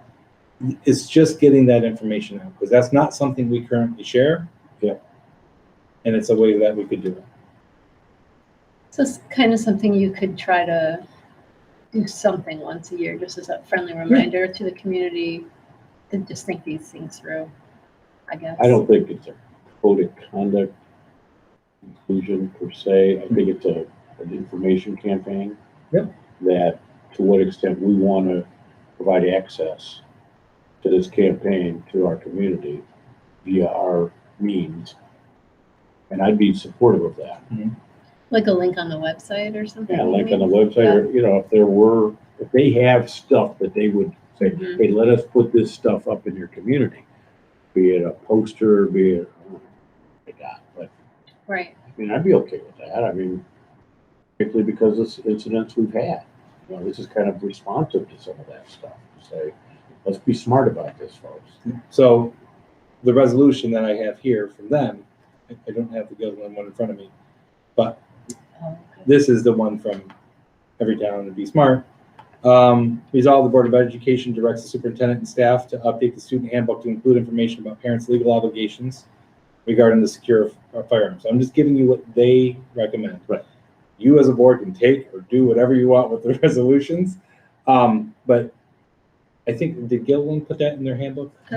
It's just getting that information out, because that's not something we currently share. Yeah. And it's a way that we could do it. So it's kind of something you could try to do something once a year, just as a friendly reminder to the community to just think these things through, I guess. I don't think it's a code of conduct inclusion per se. I think it's an information campaign. Yep. That to what extent we want to provide access to this campaign to our community via our means. And I'd be supportive of that. Like a link on the website or something? Yeah, link on the website, or, if they have stuff that they would say, hey, let us put this stuff up in your community, be it a poster, be it, but Right. I mean, I'd be okay with that. I mean, particularly because of incidents we've had. This is kind of responsive to some of that stuff. To say, let's be smart about this, folks. So the resolution that I have here from them, I don't have the Gilliland one in front of me, but this is the one from Everytown and Be Smart. Resolve the Board of Education directs the superintendent and staff to update the student handbook to include information about parents' legal obligations regarding the secure firearms. I'm just giving you what they recommend. Right. You as a board can take or do whatever you want with the resolutions. But I think, did Gilliland put that in their handbook? I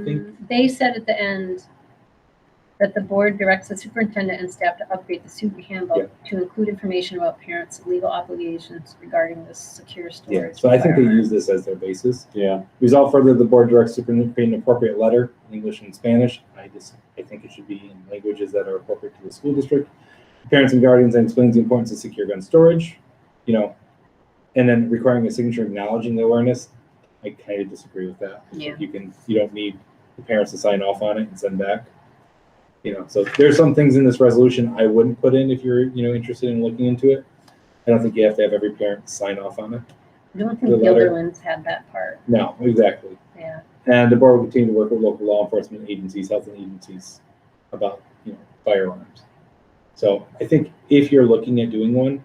think. They said at the end that the board directs the superintendent and staff to update the student handbook to include information about parents' legal obligations regarding the secure storage. Yeah, so I think they use this as their basis. Yeah. Resolve further, the board directs superintendent to create an appropriate letter in English and Spanish. I think it should be in languages that are appropriate to the school district. Parents and guardians, and explains the importance of secure gun storage, and then requiring a signature acknowledging the awareness. I kind of disagree with that. Yeah. You don't need the parents to sign off on it and send back. So there's some things in this resolution I wouldn't put in if you're, interested in looking into it. I don't think you have to have every parent sign off on it. I don't think Gilderland's had that part. No, exactly. Yeah. And the board will continue to work with local law enforcement agencies, health agencies about, firearms. So I think if you're looking at doing one,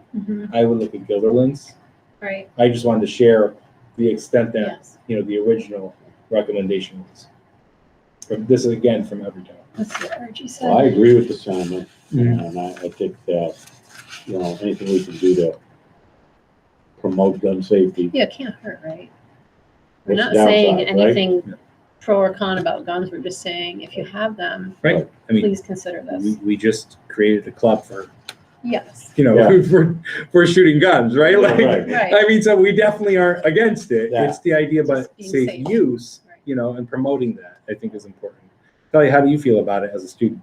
I would look at Gilderland's. Right. I just wanted to share the extent that, Yes. The original recommendation was. This is again from Everytown. Let's see what Archie said. Well, I agree with the sentiment, and I think that, anything we can do to promote gun safety. Yeah, it can't hurt, right? We're What's not the saying downside, right? anything pro or con about guns. We're just saying if you have them, Right. I mean, please consider this. we just created a club for, Yes. Yeah. for shooting guns, right? Like, Right. Right. I mean, so we definitely aren't against it. Yeah. It's the idea about Just being safe safe. use, Right. and promoting that, I think is important. Kelly, how do you feel about it as a student?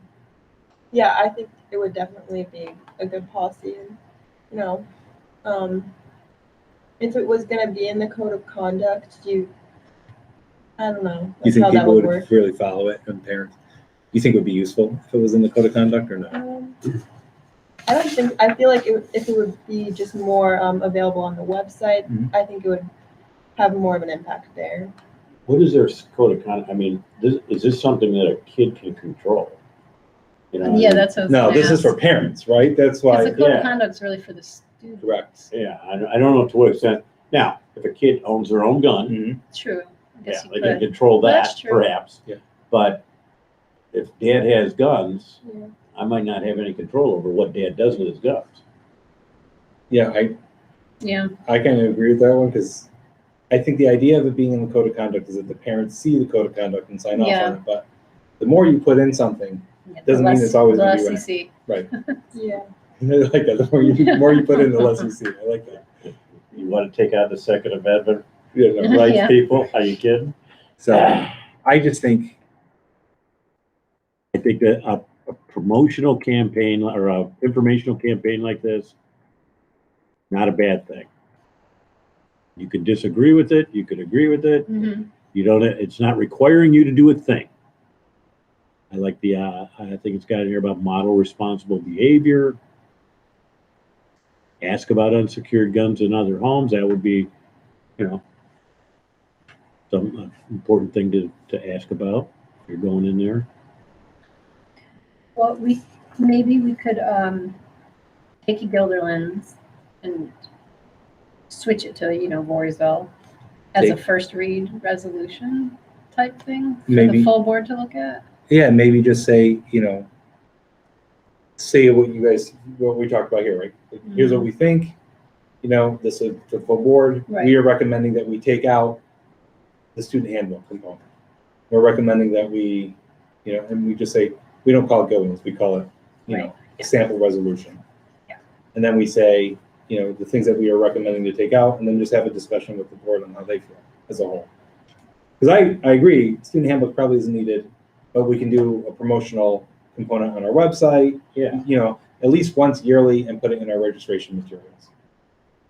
Yeah, I think it would definitely be a good policy, and if it was gonna be in the code of conduct, I don't know. You That's think how that people would would work. really follow it, and parents? You think it would be useful if it was in the code of conduct or not? I don't think. I feel like if it would be just more available on the website, I think it would have more of an impact there. What is their code of conduct? I mean, is this something that a kid can control? Yeah, that's what I was No, gonna this is ask. for parents, right? That's Because why, the code yeah. of conduct's really for the student. correct. Yeah, I don't know to what extent. Now, if a kid owns their own gun, Mhm. True. I yeah, guess you they can could. control that, That's true. perhaps. Yeah. But if dad has guns, Yeah. I might not have any control over what dad does with his guns. Yeah, Yeah. I kind of agree with that one, because I think the idea of it being in the code of conduct is that the parents see the code of conduct and sign off Yeah. on it. But the more you put in something, Yeah, Doesn't mean it's always the gonna be less right. you see. right? Yeah. I like that. The more you put in, the less you see. I like that. You want to take out the Second Amendment Yeah, rights, Yeah. people? Are you kidding? So I just think, I think that a promotional campaign or a informational campaign like this, not a bad thing. You could disagree with it. You could agree with it. Mhm. You don't. It's not requiring you to do a thing. I like the. I think it's got in here about model responsible behavior. Ask about unsecured guns in other homes. That would be, some important thing to ask about. If you're going in there. Well, maybe we could, take Gilderland's and switch it to, Voorheesville as a Take- first read resolution type thing for Maybe. the full board to look at. Yeah, maybe just say, say what we talked about here, right? Here's what we think, this is the full board. Right. We are recommending that we take out the student handbook component. We're recommending that we, and we just say, we don't call it Gilligan's, we call it, Right. a sample resolution. Yeah. And then we say, the things that we are recommending to take out, and then just have a discussion with the board on how they feel as a whole. Because I agree, student handbook probably isn't needed, but we can do a promotional component on our website, Yeah, at least once yearly and put it in our registration materials.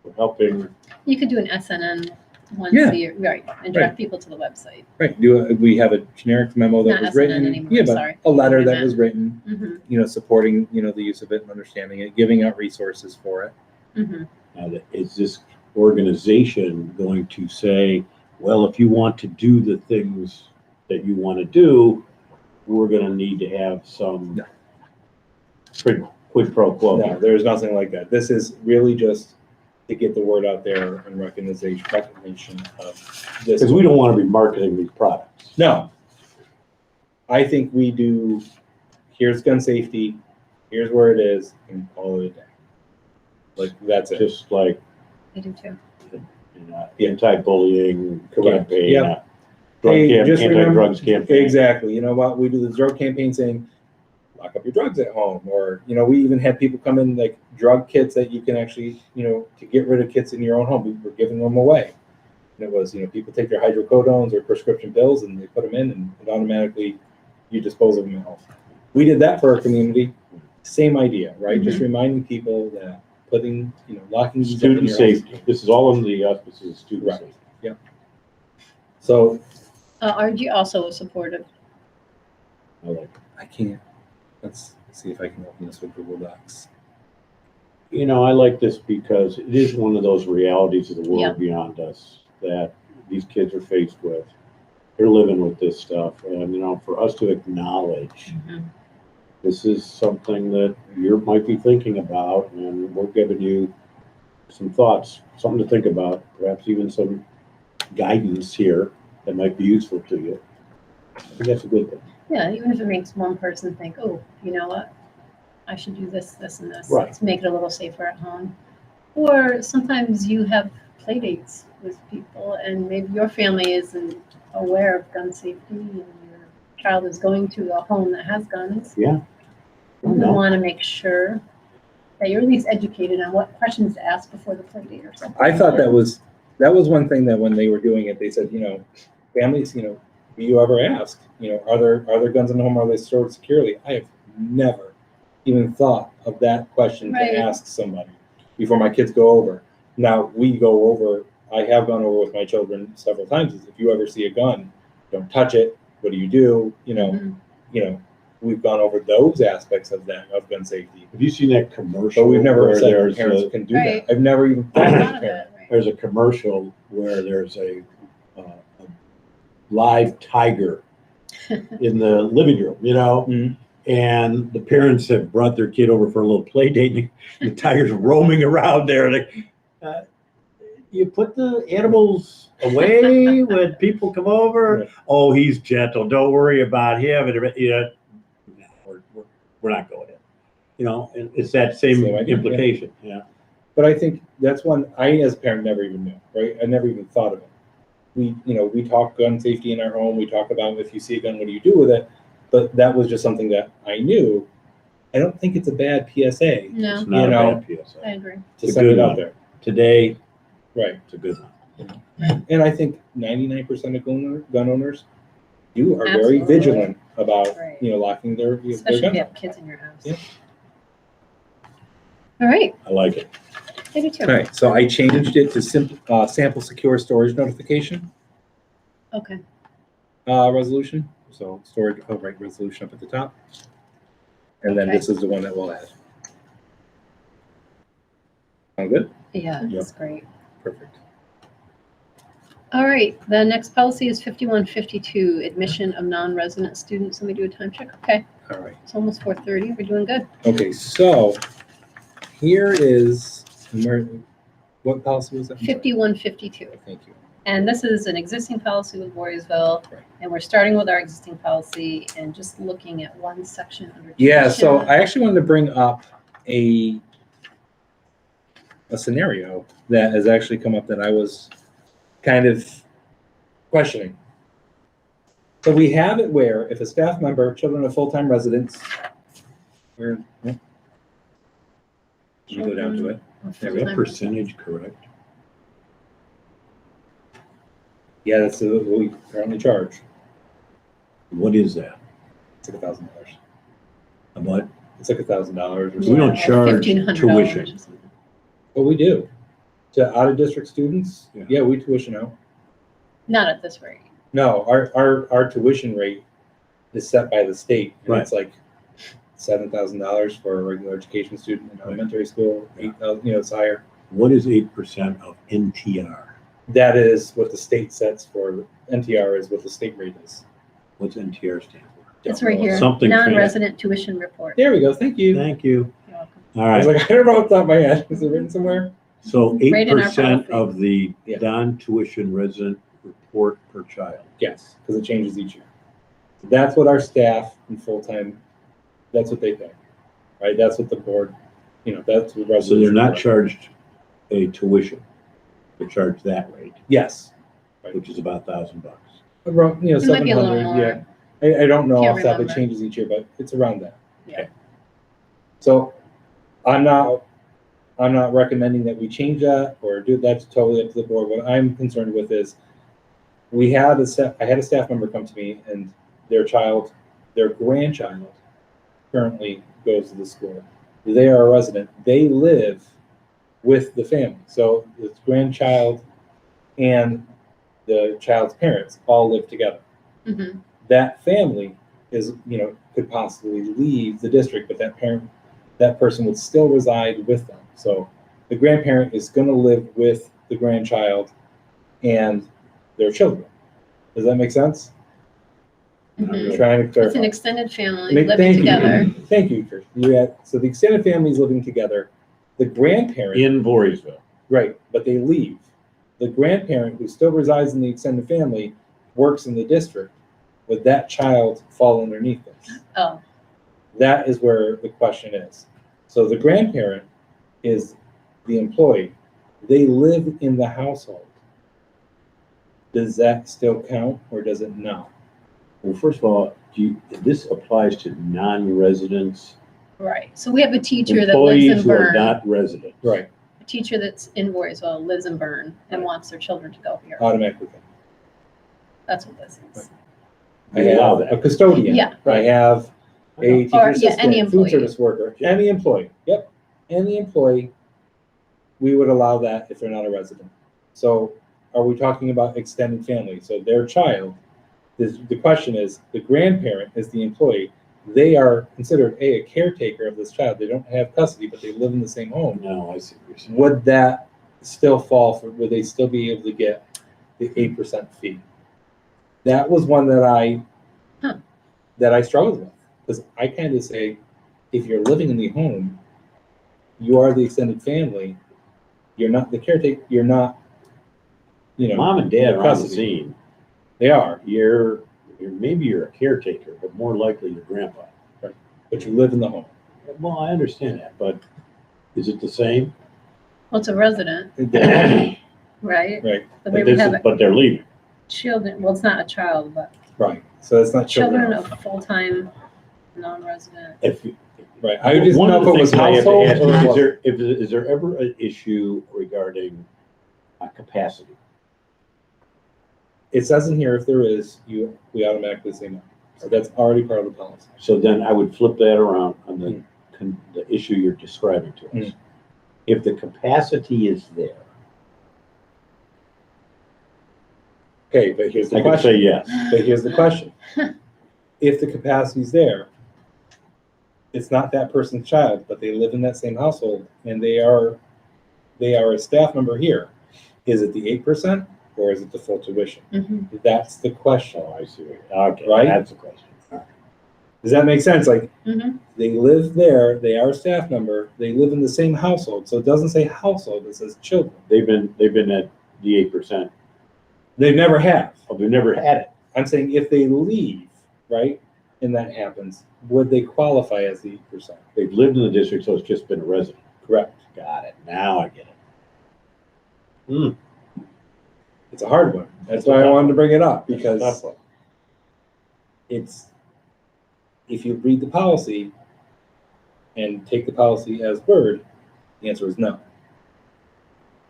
we're helping. You could do an SNN once Yeah. a year, right, and direct people to the website. Right, we have a generic memo that Not was SNN written. anymore, Yeah, but sorry. a letter What I that was written, Mm-hmm, supporting, the use of it and understanding it, giving out resources for it. mm-hmm. Now, is this organization going to say, well, if you want to do the things that you want to do, we're going to need to have some No. quid pro quo? No, there's nothing like that. This is really just to get the word out there and recognition of this. Because we don't want to be marketing these products. No. I think we do, here's gun safety, here's where it is, and call it a day. Like, that's it. Just like I do too. anti-bullying Correct. campaign, Yep. drug Hey, camp, just remember- anti-drugs campaign. Exactly. You know what? We do the drug campaign saying, lock up your drugs at home. Or, we even had people come in, like drug kits that you can actually, to get rid of kits in your own home. We were giving them away. And it was, people take their hydrocodones or prescription pills and they put them in and it automatically, you dispose of them at home. We did that for our community. Same idea, right? Just reminding people that putting, locking these up in Student your safety. This is all under the auspices of student Right. safety. So RG also was supportive. I like it. I can't. Let's see if I can open this with Google Docs. I like this because it is one of those realities of the world Yeah. beyond us that these kids are faced with. They're living with this stuff. And, for us to acknowledge this is something that you might be thinking about, and we're giving you some thoughts, something to think about, perhaps even some guidance here that might be useful to you. I think that's a good thing. Yeah, even if it makes one person think, oh, you know what? I should do this, this, and this Right. to make it a little safer at home. Or sometimes you have play dates with people and maybe your family isn't aware of gun safety and your child is going to a home that has guns. Yeah. You want to make sure that you're at least educated on what questions to ask before the play date or something. I thought that was one thing that when they were doing it, they said, families, do you ever ask, are there guns in the home? Are they stored securely? I have never even thought of that question Right. to ask somebody before my kids go over. Now we go over. I have gone over with my children several times. Is if you ever see a gun, don't touch it. What do you do? We've gone over those aspects of gun safety. Have you seen that commercial? But we've never where said there's parents can do Right. that. I've never even thought I of thought of it. it, right. There's a commercial where there's a live tiger in the living room, Mhm. and the parents have brought their kid over for a little play date, and the tiger's roaming around there. You put the animals away when people come over. Right. Oh, he's gentle. Don't worry about him. And we're not going in. And it's that same Same idea, implication. Yeah. But I think that's one I, as a parent, never even knew, right? I never even thought of it. We talk gun safety in our home. We talk about if you see a gun, what do you do with it? But that was just something that I knew. I don't think it's a bad PSA No, It's not a bad PSA. I agree. to It's a send it good out one. there. Today, Right. it's a good one. And I think 99% of gun owners are very Absolutely. vigilant about, Right. locking their Especially if guns you up. have kids in your house. Yeah. All right, I like it. I do too. All right, so I changed it to sample secure storage notification Okay, resolution. So storage, resolution up at the top. And then Okay. this is the one that we'll add. Sound good? yeah, that's great. Perfect. All right, the next policy is 5152, admission of non-resident students. Let me do a time check. Okay. All right. It's almost 4:30. We're doing good. Okay, so here is, what policy was that? I'm sorry. 5152. Thank you. And this is an existing policy with Voorheesville, Right. and we're starting with our existing policy and just looking at one section under. Yeah, so tuition. I actually wanted to bring up a scenario that has actually come up that I was kind of questioning. So we have it where if a staff member, children of full-time residents, where, oh, you go down to it. Is that percentage correct? Yeah, that's what we currently charge. What is that? It's like $1,000. What? It's like $1,000 or We something. don't charge $1,500 tuition. or something. But we do. To out-of-district students, Yeah. yeah, we tuition out. Not at this rate. No, our tuition rate is set by the state. And Right. it's like $7,000 for a regular education student in elementary school, 8,000, it's higher. What is 8% of NTR? That is what the state sets for. NTR is what the state rate is. What's NTR stand for? It's right here. Something Non-resident tuition report. There we go. Thank you. Thank you. You're welcome. All I was right, like, I don't know off the top of my head. Is it written somewhere? so Right in our 8% policy. of the Yeah. non-tuition resident report per child. Yes, because it changes each year. So that's what our staff and full-time, that's what they pay, right? That's what the board, that's what. So they're not resolution- charged a tuition. They're charged that rate, Yes. which is about $1,000. Around, It might be a little 700, more. yeah. I don't know Can't off the top, it remember. changes each year, but it's around that. Yeah. So I'm not recommending that we change that or do that's totally up to the board. What I'm concerned with is I had a staff member come to me and their grandchild currently goes to the school. They are a resident. They live with the family. So the grandchild and the child's parents all live together. Mhm. That family is, could possibly leave the district, but that person would still reside with them. So the grandparent is going to live with the grandchild and their children. Does that make sense? Mhm. I'm trying to It's clarify. an extended family Thank living you. together. Thank you, Chris. So the extended family is living together. The grandparent, In Voorheesville. right, but they leave. The grandparent who still resides in the extended family works in the district. Would that child fall underneath this? Oh, That is where the question is. So the grandparent is the employee. They live in the household. Does that still count or does it not? Well, first of all, this applies to non-residents, right. So we have a teacher that lives employees in who are Bern. not residents. Right, A teacher that's in Voorheesville lives in Bern and wants their children to go here. automatically. That's what this is. I We allow have that. a custodian. Yeah. I have a teacher Or, yeah, assistant, any food employee. service worker, any employee. Yep, any employee. We would allow that if they're not a resident. So are we talking about extended family? So their child, the question is, the grandparent is the employee. They are considered a caretaker of this child. They don't have custody, but they live in the same home. No, I see what you're saying. Would that still fall would they still be able to get the 8% fee? That was one that I struggled with, because I kind of say, if you're living in the home, you are the extended family. You're not the caretaker. You're not, Mom and dad are on the custody. scene. They are, Maybe you're a caretaker, but more likely your grandpa. but you live in the home. Well, I understand that, but is it the same? Well, it's a resident, Right, right? right, The way But we this have is, it, but they're leaving. children, well, it's not a child, but right. So it's not children children. of full-time, non-resident. Right. I just One know of if the it was things I have to household ask or you, it is wasn't. is there ever an issue regarding capacity? It says in here, if there is, we automatically say no. So that's already part of the policy. So then I would flip that around on the issue you're describing to us. If the capacity is there, Okay, but here's the I can say question. yes. But here's the question. If the capacity's there, it's not that person's child, but they live in that same household and they are a staff member here. Is it the 8% or is it the full tuition? Mhm. That's the question. Oh, I see. Okay, Right? that's the question. All right. Does that make sense? Like, Mhm. they live there, they are a staff member, they live in the same household, so it doesn't say household, it says children. They've been at the 8%. They never have. Oh, they've never had it. I'm saying if they leave, right, and that happens, would they qualify as the 8%? They've lived in the district, so it's just been a resident. Correct. Got it. Now I get it. It's a hard one. That's It's a why I tough wanted to one. bring it up, Tough because one. it's, if you read the policy and take the policy as word, the answer is no,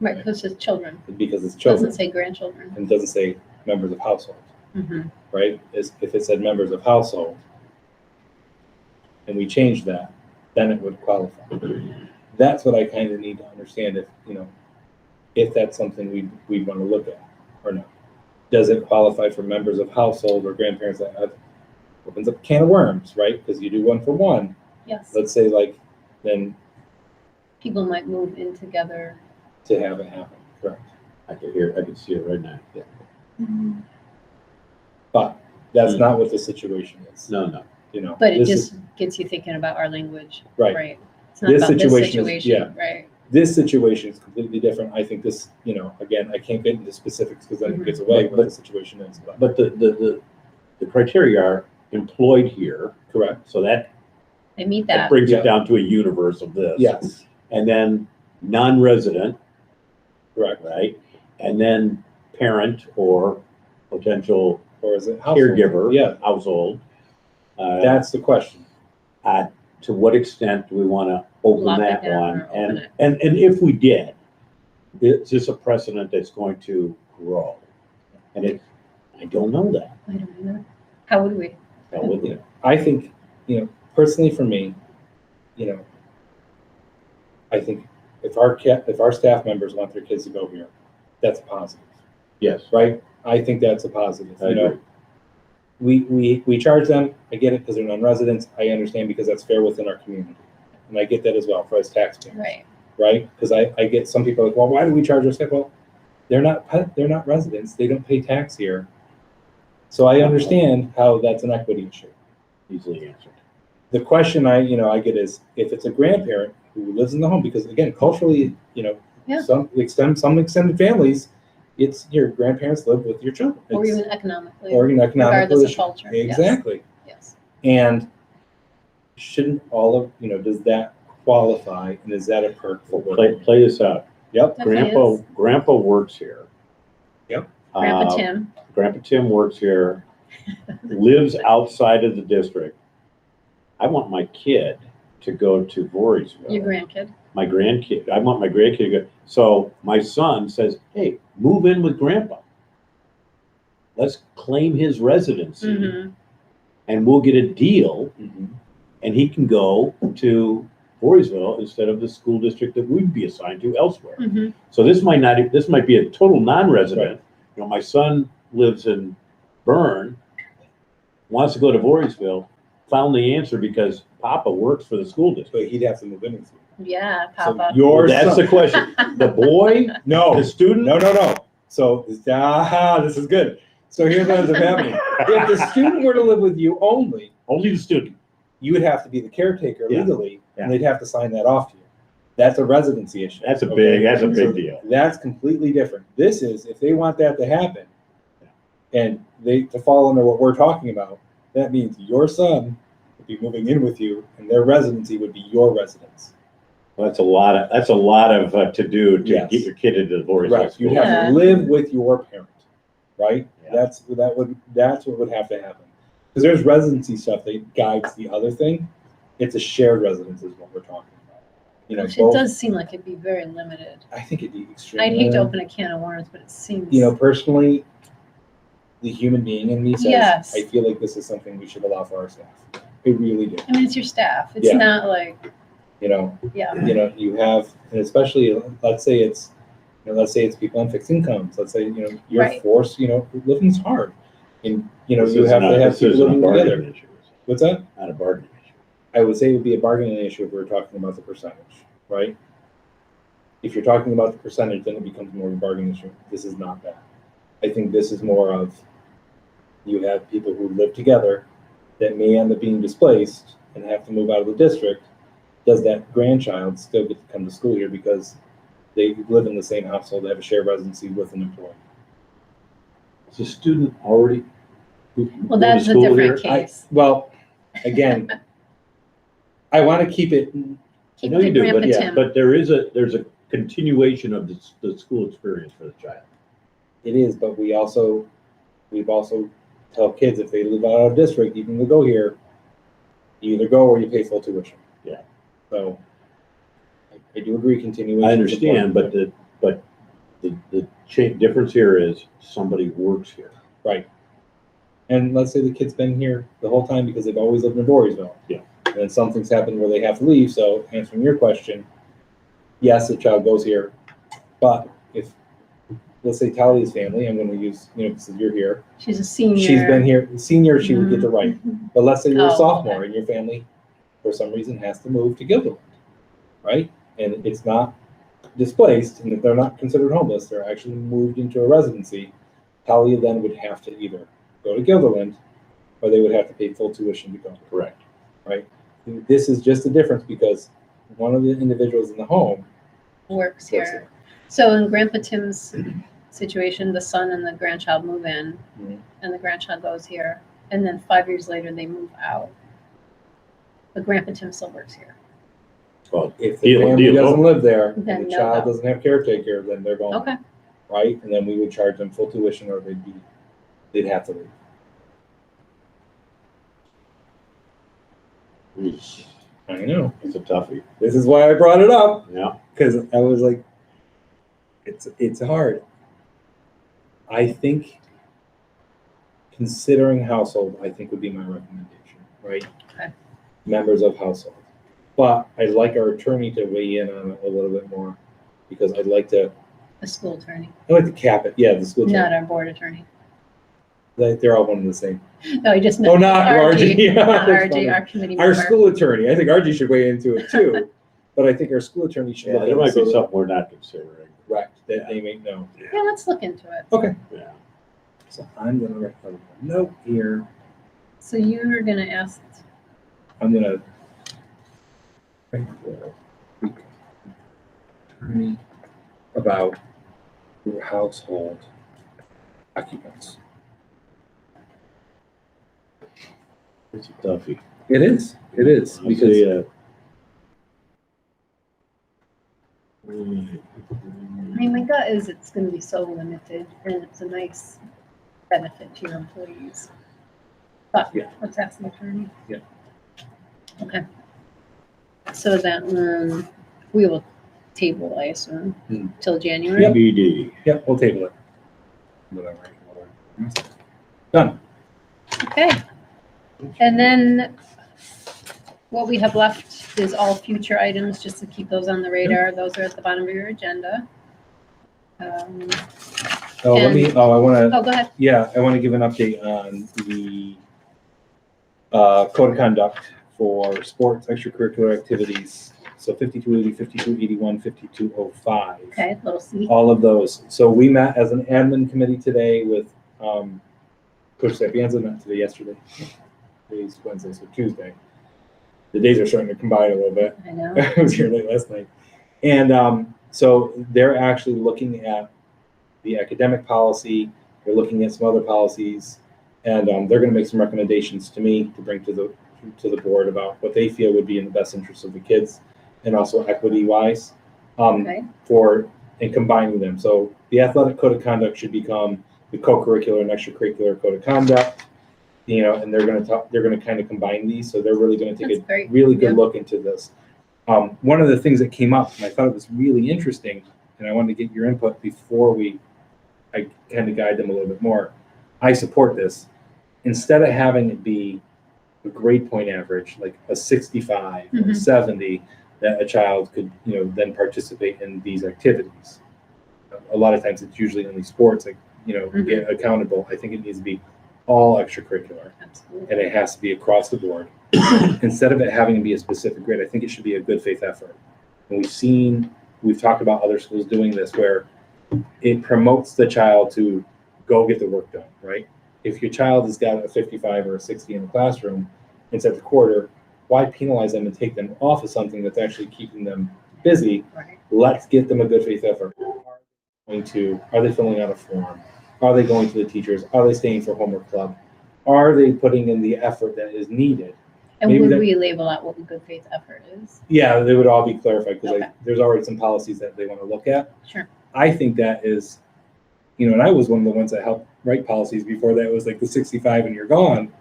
Right, because it's children. because it's It children. doesn't say grandchildren. And it doesn't say members of household, Mhm. right? If it said members of household, and we changed that, then it would qualify. That's what I kind of need to understand, if that's something we'd want to look at or not. Does it qualify for members of household or grandparents? That opens up a can of worms, right? Because you do one for one. Yes, Let's say then people might move in together. to have it happen, correct? I can see it right now. Yeah. But that's not what the situation is. No. But it This just is- gets you thinking about our language. Right. It's not This about this situation is- situation, right? This situation is completely different. I think this, again, I can't get into specifics because then it gets away what the situation is. But the criteria are employed here, Correct. so that They meet that that. brings Yeah. it down to a universe of this. Yes, And then non-resident, correct. right? And then parent or potential Or is it household? caregiver, Yeah, household. that's the question. To what extent do we want to open Lock it that down one? or open And if we did, is this a precedent that's going to grow? And I don't know that. I don't know. How would we? How would we? I think, personally for me, I think if our staff members want their kids to go here, that's a positive, Yes, right? I think that's a positive. I agree. We charge them. I get it because they're non-residents. I understand because that's fair within our community, and I get that as well for us taxpayers, Right. right? Because I get some people like, well, why do we charge our staff? Well, they're not residents. They don't pay tax here, so I understand how that's an equity issue. Easily answered. The question I get is if it's a grandparent who lives in the home, because again, culturally, Yeah. some extended families, it's your grandparents live with your children. Or It's- even economically, or an economic regardless of position. culture. Yes. Exactly. Yes. And shouldn't all of, does that qualify and is that a perk for working? Play this out. Yep. Definitely Grandpa works here. Yep. Grandpa Tim, Grandpa Tim works here, lives outside of the district. I want my kid to go to Voorheesville. your grandkid. My grandkid. I want my grandkid to go. So my son says, hey, move in with grandpa. Let's claim his residency Mhm. and we'll get a deal Mhm. and he can go to Voorheesville instead of the school district that we'd be assigned to elsewhere. Mhm. So this might be a total non-resident. My son lives in Bern, wants to go to Voorheesville, found the answer because Papa works for the school district. But he'd have to move in with you. Yeah, So Papa. your That's son- the question. The boy, No, the student, no. So, this is good. So here's what ends up happening. If the student were to live with you only, only the student. you would have to be the caretaker Yeah. legally, and Yeah. they'd have to sign that off to you. That's a residency issue. That's a okay? big So deal. That's completely different. This is, if they want that to happen, and to fall under what we're talking about, that means your son would be moving in with you, and their residency would be your residence. That's a lot of to do to Yes. get your kid into the Voorheesville Right. school. You'd have Yeah. to live with your parent, right? Yeah. That's what would have to happen. Because there's residency stuff that guides the other thing. It's a shared residence is what we're talking about. Gosh, it both- does seem like it'd be very limited. I think it'd be extremely. I'd hate to open a can of worms, but it seems. Personally, the human being in me says, Yes. I feel like this is something we should allow for our staff. I really do. I mean, it's your staff. It's Yeah. not like, yeah. You have, and especially, let's say it's people on fixed incomes. Let's say, you're Right. forced, living's hard. And, you This have is to not- have this people isn't a living bargaining together. issue. What's that? Not a bargaining issue. I would say it would be a bargaining issue if we were talking about the percentage, right? If you're talking about the percentage, then it becomes more of a bargaining issue. This is not that. I think this is more of, you have people who live together that may end up being displaced and have to move out of the district, does that grandchild still get to come to school here because they live in the same household, they have a shared residency with an employee? Is the student already? Well, that's a different case. Well, again, I want to keep it, I Keep know the you do, but Grandpa yeah, Tim. but there's a continuation of the school experience for the child. it is, but we've also tell kids if they live out of district, you can go here, you either go or you pay full tuition. Yeah. So I do agree continuation. I is understand, important. but the difference here is somebody works here. Right. And let's say the kid's been here the whole time because they've always lived in Voorheesville. Yeah. And then something's happened where they have to leave. So answering your question, yes, the child goes here. But if, let's say Talia's family, I'm going to use, because you're here. She's a senior. She's been here, senior, she would get the right. But let's say you're a Oh, sophomore okay. and your family, for some reason, has to move to Gilderland, right? And it's not displaced, and if they're not considered homeless, they're actually moved into a residency. Talia then would have to either go to Gilderland, or they would have to pay full tuition to go. Correct. Right? This is just the difference because one of the individuals in the home Works works here. here. So in Grandpa Tim's situation, the son and the grandchild move in, Mhm. and the grandchild goes here, and then 5 years later they move out. But Grandpa Tim still works here. Well, If the family doesn't live there, and Then the no child go. doesn't have caretaker, then they're going. Okay. Right? And then we would charge them full tuition, or they'd have to leave. I know. It's a toughie. This is why I brought it up, Yeah. because I was like, it's hard. I think considering household, I think would be my recommendation, right? Okay. Members of household. But I'd like our attorney to weigh in on it a little bit more, because I'd like to The school attorney, cap it. Yeah, the school not attorney. our board attorney. They're all one and the same. No, I just Oh, meant not RG. Yeah, Not that's RG, funny. our committee Our member. school attorney, I think RG should weigh into it too, but I think our school attorney should Yeah, look there at it might so be that- something we're not considering. correct, that they may know. Yeah, let's look into it. Okay. Yeah. So I'm gonna write a note here. So you're gonna ask, I'm gonna write the attorney about your household occupants. It's a toughie. It is, because I mean, I mean, my gut is it's gonna be so limited, and it's a nice benefit to your employees. But, Yeah. let's ask the attorney. Yeah. Okay. So then, we will table, I assume, Hmm. till January? TBD. Yep, we'll table it. Whatever. Done. Okay. And then what we have left is all future items, just to keep those on the radar. Those are at the bottom of your agenda. I wanna, Oh, go ahead. yeah, I wanna give an update on the code of conduct for sports extracurricular activities. So 5280, 5281, 5205. Okay, little C. All of those. So we met as an admin committee today with Coach Sapienza, not today, yesterday. Today's Wednesday, so Tuesday. The days are starting to combine a little bit. I know. I was here late last night. And so they're actually looking at the academic policy. They're looking at some other policies. And they're going to make some recommendations to me to bring to the board about what they feel would be in the best interest of the kids and also equity-wise Okay. and combining them. So the athletic code of conduct should become the co-curricular and extracurricular code of conduct, and they're going to kind of combine these. So they're really going to take That's great. really good Yeah. look into this. One of the things that came up, and I thought it was really interesting, and I wanted to get your input before I kind of guide them a little bit more. I support this. Instead of having it be a grade point average, like a 65 or Mhm. 70, that a child could, then participate in these activities. A lot of times it's usually only sports, Mhm. get accountable. I think it needs to be all extracurricular, Absolutely. and it has to be across the board. Instead of it having to be a specific grade, I think it should be a good faith effort. And we've talked about other schools doing this where it promotes the child to go get the work done, right? if your child has got a 55 or a 60 in the classroom, it's at the quarter, why penalize them and take them off of something that's actually keeping them busy? Right. Let's get them a good faith effort. Are they filling out a form? Are they going to the teachers? Are they staying for homework club? Are they putting in the effort that is needed? And Maybe would that- we label out what the good faith effort is? Yeah, they would all be clarified because Okay. there's already some policies that they want to look at. Sure. I think that is, and I was one of the ones that helped write policies before that. It was like the 65 and you're gone.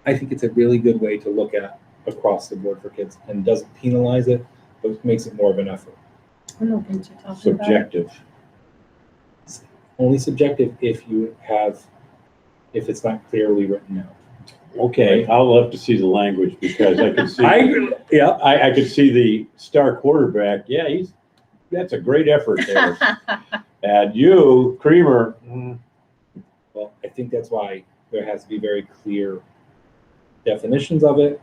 I think it's a really good way to look at across the board for kids and doesn't penalize it, but makes it more of an effort. I'm open to talking about it. Subjective. Only subjective if it's not clearly written out. Okay, I'll have to see the language because I can see. Yeah. I could see the star quarterback. Yeah, that's a great effort there. And you, Creamer. Well, I think that's why there has to be very clear definitions of it.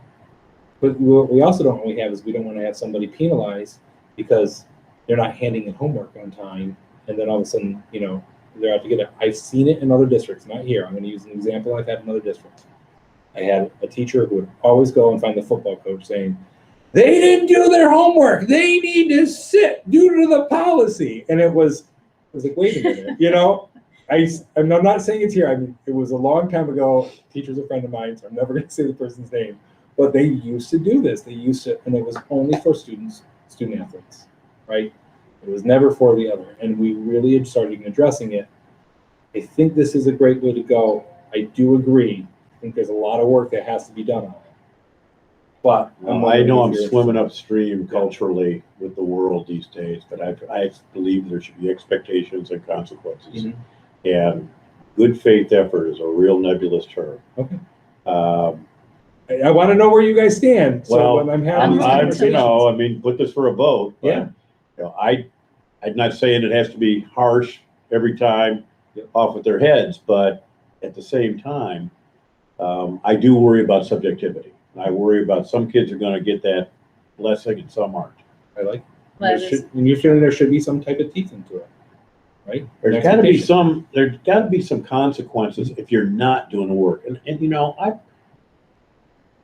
But what we also don't want to have is we don't want to have somebody penalized because they're not handing in homework on time, and then all of a sudden, they're out to get it. I've seen it in other districts, not here. I'm going to use an example I've had in other districts. I had a teacher who would always go and find the football coach saying, they didn't do their homework. They need to sit due to the policy. And it was like, wait a minute, I'm not saying it's here. I mean, it was a long time ago. Teacher's a friend of mine, so I'm never going to say the person's name. But they used to do this. They used to, and it was only for student athletes, right? It was never for the other. And we really started addressing it. I think this is a great way to go. I do agree. I think there's a lot of work that has to be done on it. But I know I'm swimming upstream culturally with the world these days, but I believe there should be expectations and consequences. Mhm. And good faith effort is a real nebulous term. Okay. I want to know where you guys stand. So Well, when I'm having these conversations, put this for a vote. But, Yeah. I'm not saying it has to be harsh every time off with their heads, but at the same time, I do worry about subjectivity. I worry about some kids are going to get that blessing and some aren't. I like. Well, And you're feeling there should be some type of teeth into it, right? There's got to be some consequences if you're not doing the work. And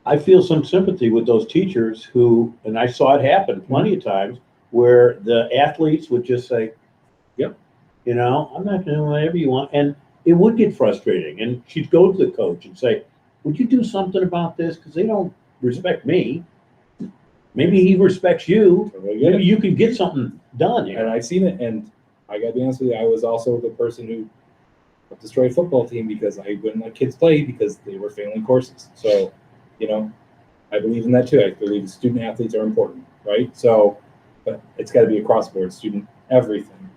I feel some sympathy with those teachers who, and I saw it happen plenty of times, where the athletes would just say, "Yep, I'm not going to do whatever you want," and it would get frustrating. And she'd go to the coach and say, "Would you do something about this? Because they don't respect me. Maybe he respects you. Maybe you can get something done here." And I've seen it, and I got to be honest with you, I was also the person who destroyed a football team because I wouldn't let kids play because they were failing courses. So, I believe in that too. I believe student athletes are important, right? So, but it's got to be across the board, student everything.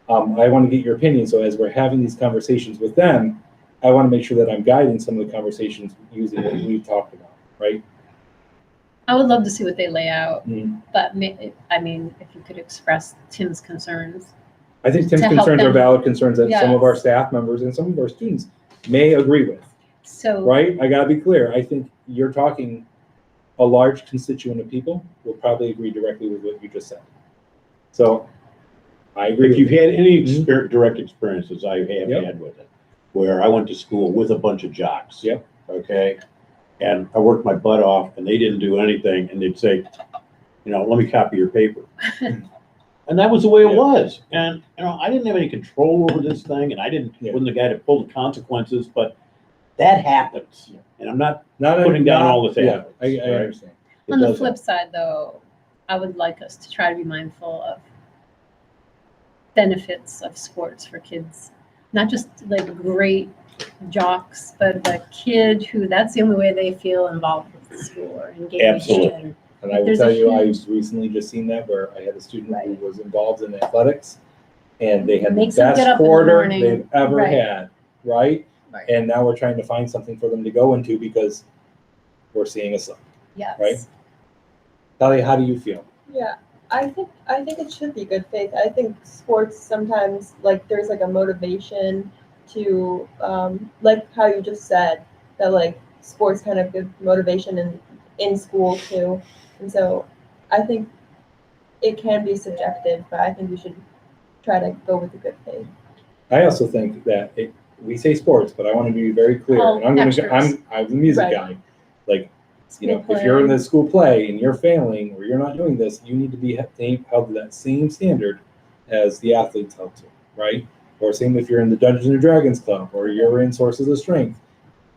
I want to get your opinion. So as we're having these conversations with them, I want to make sure that I'm guiding some of the conversations using what we've talked about, right? I would love to see what they lay out, Mhm. but if you could express Tim's concerns. I think Tim's To help concerns are them. valid concerns that some of our Yes. staff members and some of our students may agree with, So, right? I gotta be clear. I think you're talking a large constituent of people will probably agree directly with what you just said. So I agree. If with you've you. had any direct experiences I have Yep. had with it, where I went to school with a bunch of jocks. Yep. Okay. And I worked my butt off and they didn't do anything. And they'd say, let me copy your paper. And that was the way it Yeah. was. And, I didn't have any control over this thing and wasn't the guy to pull the consequences, but that happens. Yeah. And I'm not putting down all the Yeah, I athletes, right? understand. It on the does flip side, though, I would like us to try to be mindful of benefits of sports for kids. Not just like great jocks, but the kid who that's the only way they feel involved with the school or engaged. Absolutely. And I will There's a tell you, I've huge- recently just seen that where I had a student who Right. was involved in athletics and they had the Makes them get best up in the quarter morning. they've ever Right. had, right? Right. And now we're trying to find something for them to go into because we're seeing a slump. Yes. Right. Talia, how do you feel? Yeah, I think it should be good faith. I think sports sometimes there's a motivation to like how you just said that sports kind of give motivation in school too, and so I think it can be subjective, but I think we should try to go with the good faith. I also think that we say sports, but I want to be very clear. Oh, And I'm going to, extras. I'm the music Right. guy. Like, you know, School if you're in play. the school play and you're failing or you're not doing this, you need to be held to that same standard as the athletes held to, right? Or same if you're in the Dungeons and Dragons club or you're in Sources of Strength,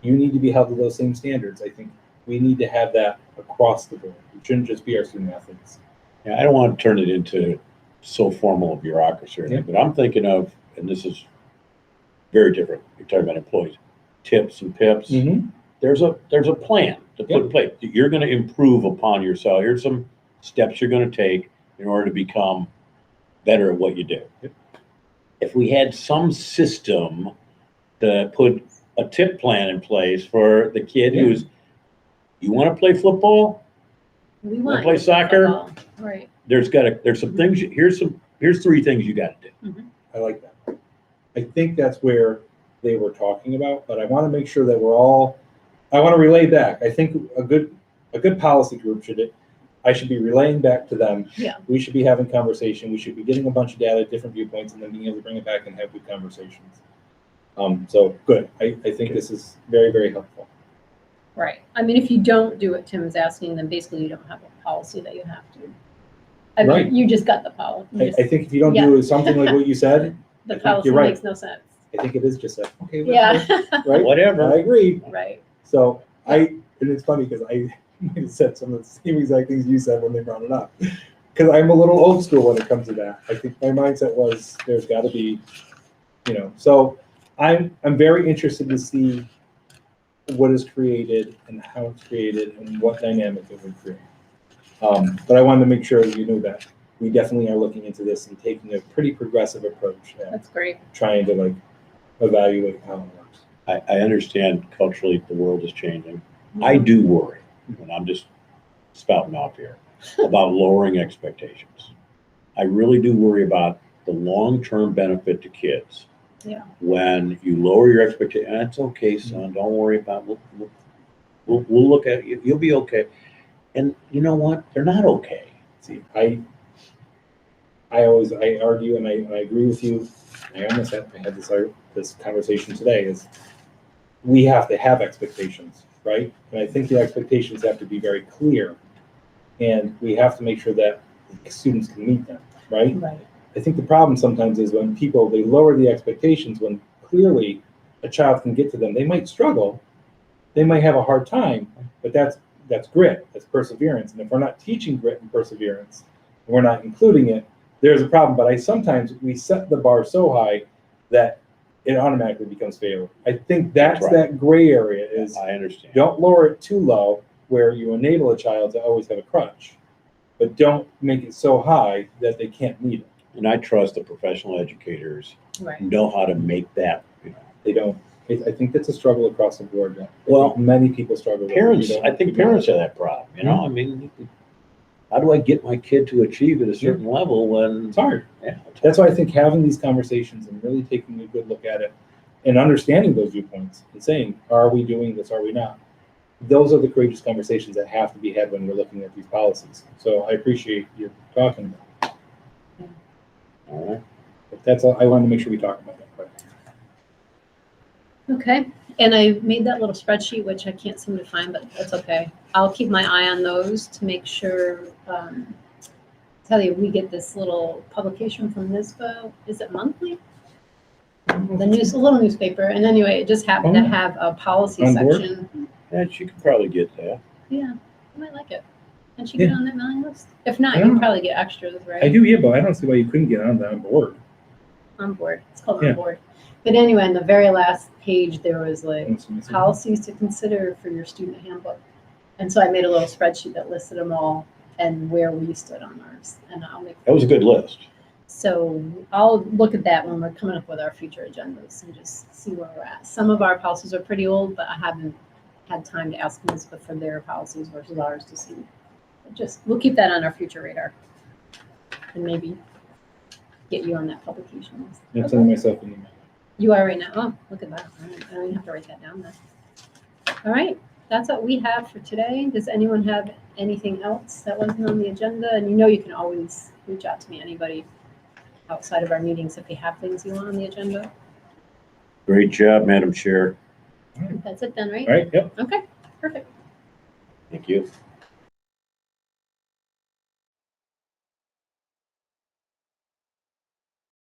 you need to be held to those same standards. I think we need to have that across the board. It shouldn't just be our student athletes. Yeah, I don't want to turn it into so formal a bureaucracy or anything, Yeah. but I'm thinking of, and this is very different. You're talking about employees, tips and pips. Mm-hmm. There's a plan to put in place. You're going to improve upon yourself. Here's some steps you're going to take in order to become better at what you do. Yep. If we had some system to put a tip plan in place for the kid Yeah. who's, you want to play football? We Wanna want play you to soccer? football. Right. There's some things. Here's 3 things you got to do. I like that. I think that's where they were talking about, but I want to make sure that I want to relay back. I think a good policy group I should be relaying back to them. Yeah. We should be having conversation. We should be getting a bunch of data, different viewpoints, and then being able to bring it back and have good conversations. So good. I think this is very, very helpful. Right. I mean, if you don't do what Tim is asking, then basically you don't have a policy that you have to. I mean, Right. you just got the policy. I think if you don't do something like what you said, The I think policy you're right. makes no sense. I think it is just like, okay, Yeah. right? Whatever. I agree. Right. So and it's funny because I might have said some of the same exact things you said when they brought it up. Because I'm a little old school when it comes to that. I think my mindset was there's got to be, So I'm very interested to see what is created and how it's created and what dynamic it would create. But I wanted to make sure you knew that we definitely are looking into this and taking a pretty progressive approach at That's great. trying to evaluate how it works. I understand culturally the world is changing. I do worry, and I'm just spouting off here, about lowering expectations. I really do worry about the long-term benefit to kids. Yeah. When you lower your expectations, that's okay, son, don't worry about it. We'll look at it. You'll be okay. And you know what? They're not okay. See, I argue and I agree with you. I had this conversation today is we have to have expectations, right? And I think the expectations have to be very clear and we have to make sure that students can meet them, right? Right. I think the problem sometimes is when they lower the expectations when clearly a child can get to them. They might struggle, they might have a hard time, but that's grit, that's perseverance. And if we're not teaching grit and perseverance, and we're not including it, there's a problem. But sometimes we set the bar so high that it automatically becomes failure. I think that's right. That gray area is I understand. don't lower it too low where you enable a child to always have a crutch, but don't make it so high that they can't meet it. And I trust the professional educators Right. know how to make that, They don't. I think that's a struggle across the board. Well, many people struggle with it. parents, You don't- I think parents have that problem, I mean, how do I get my kid to achieve at a certain level when? It's hard. Yeah. That's why I think having these conversations and really taking a good look at it and understanding those viewpoints and saying, are we doing this? Are we not? Those are the courageous conversations that have to be had when we're looking at these policies. So I appreciate you talking about it. All right. But that's all. I wanted to make sure we talk about that. Okay. And I made that little spreadsheet, which I can't seem to find, but that's okay. I'll keep my eye on those to make sure, tell you, we get this little publication from NISBA. Is it monthly? The little newspaper. And anyway, it just happened to have a policy On board? section. Yeah, she could probably get that. Yeah, I might like it. Can she get Yeah. on that mailing list? If not, I you don't can know. probably get extras, right? I do, yeah, but I don't see why you couldn't get on board. On board. It's called Yeah. on board. But anyway, on the very last page, there was like Policy. policies to consider for your student handbook. And so I made a little spreadsheet that listed them all and where we stood on ours. And I'll make. That was a good list. So I'll look at that when we're coming up with our future agendas and just see where we're at. Some of our policies are pretty old, but I haven't had time to ask NISBA for their policies versus ours to see. We'll keep that on our future radar. And maybe get you on that publication list. I'm Okay. sending myself an email. You are right now. Oh, look at that. All right. I don't even have to write that down then. All right. That's what we have for today. Does anyone have anything else that wasn't on the agenda? And you can always reach out to me, anybody outside of our meetings, if you have things you want on the agenda. Great job, Madam Chair. That's it then, right? All right, yep. Okay, perfect. Thank you.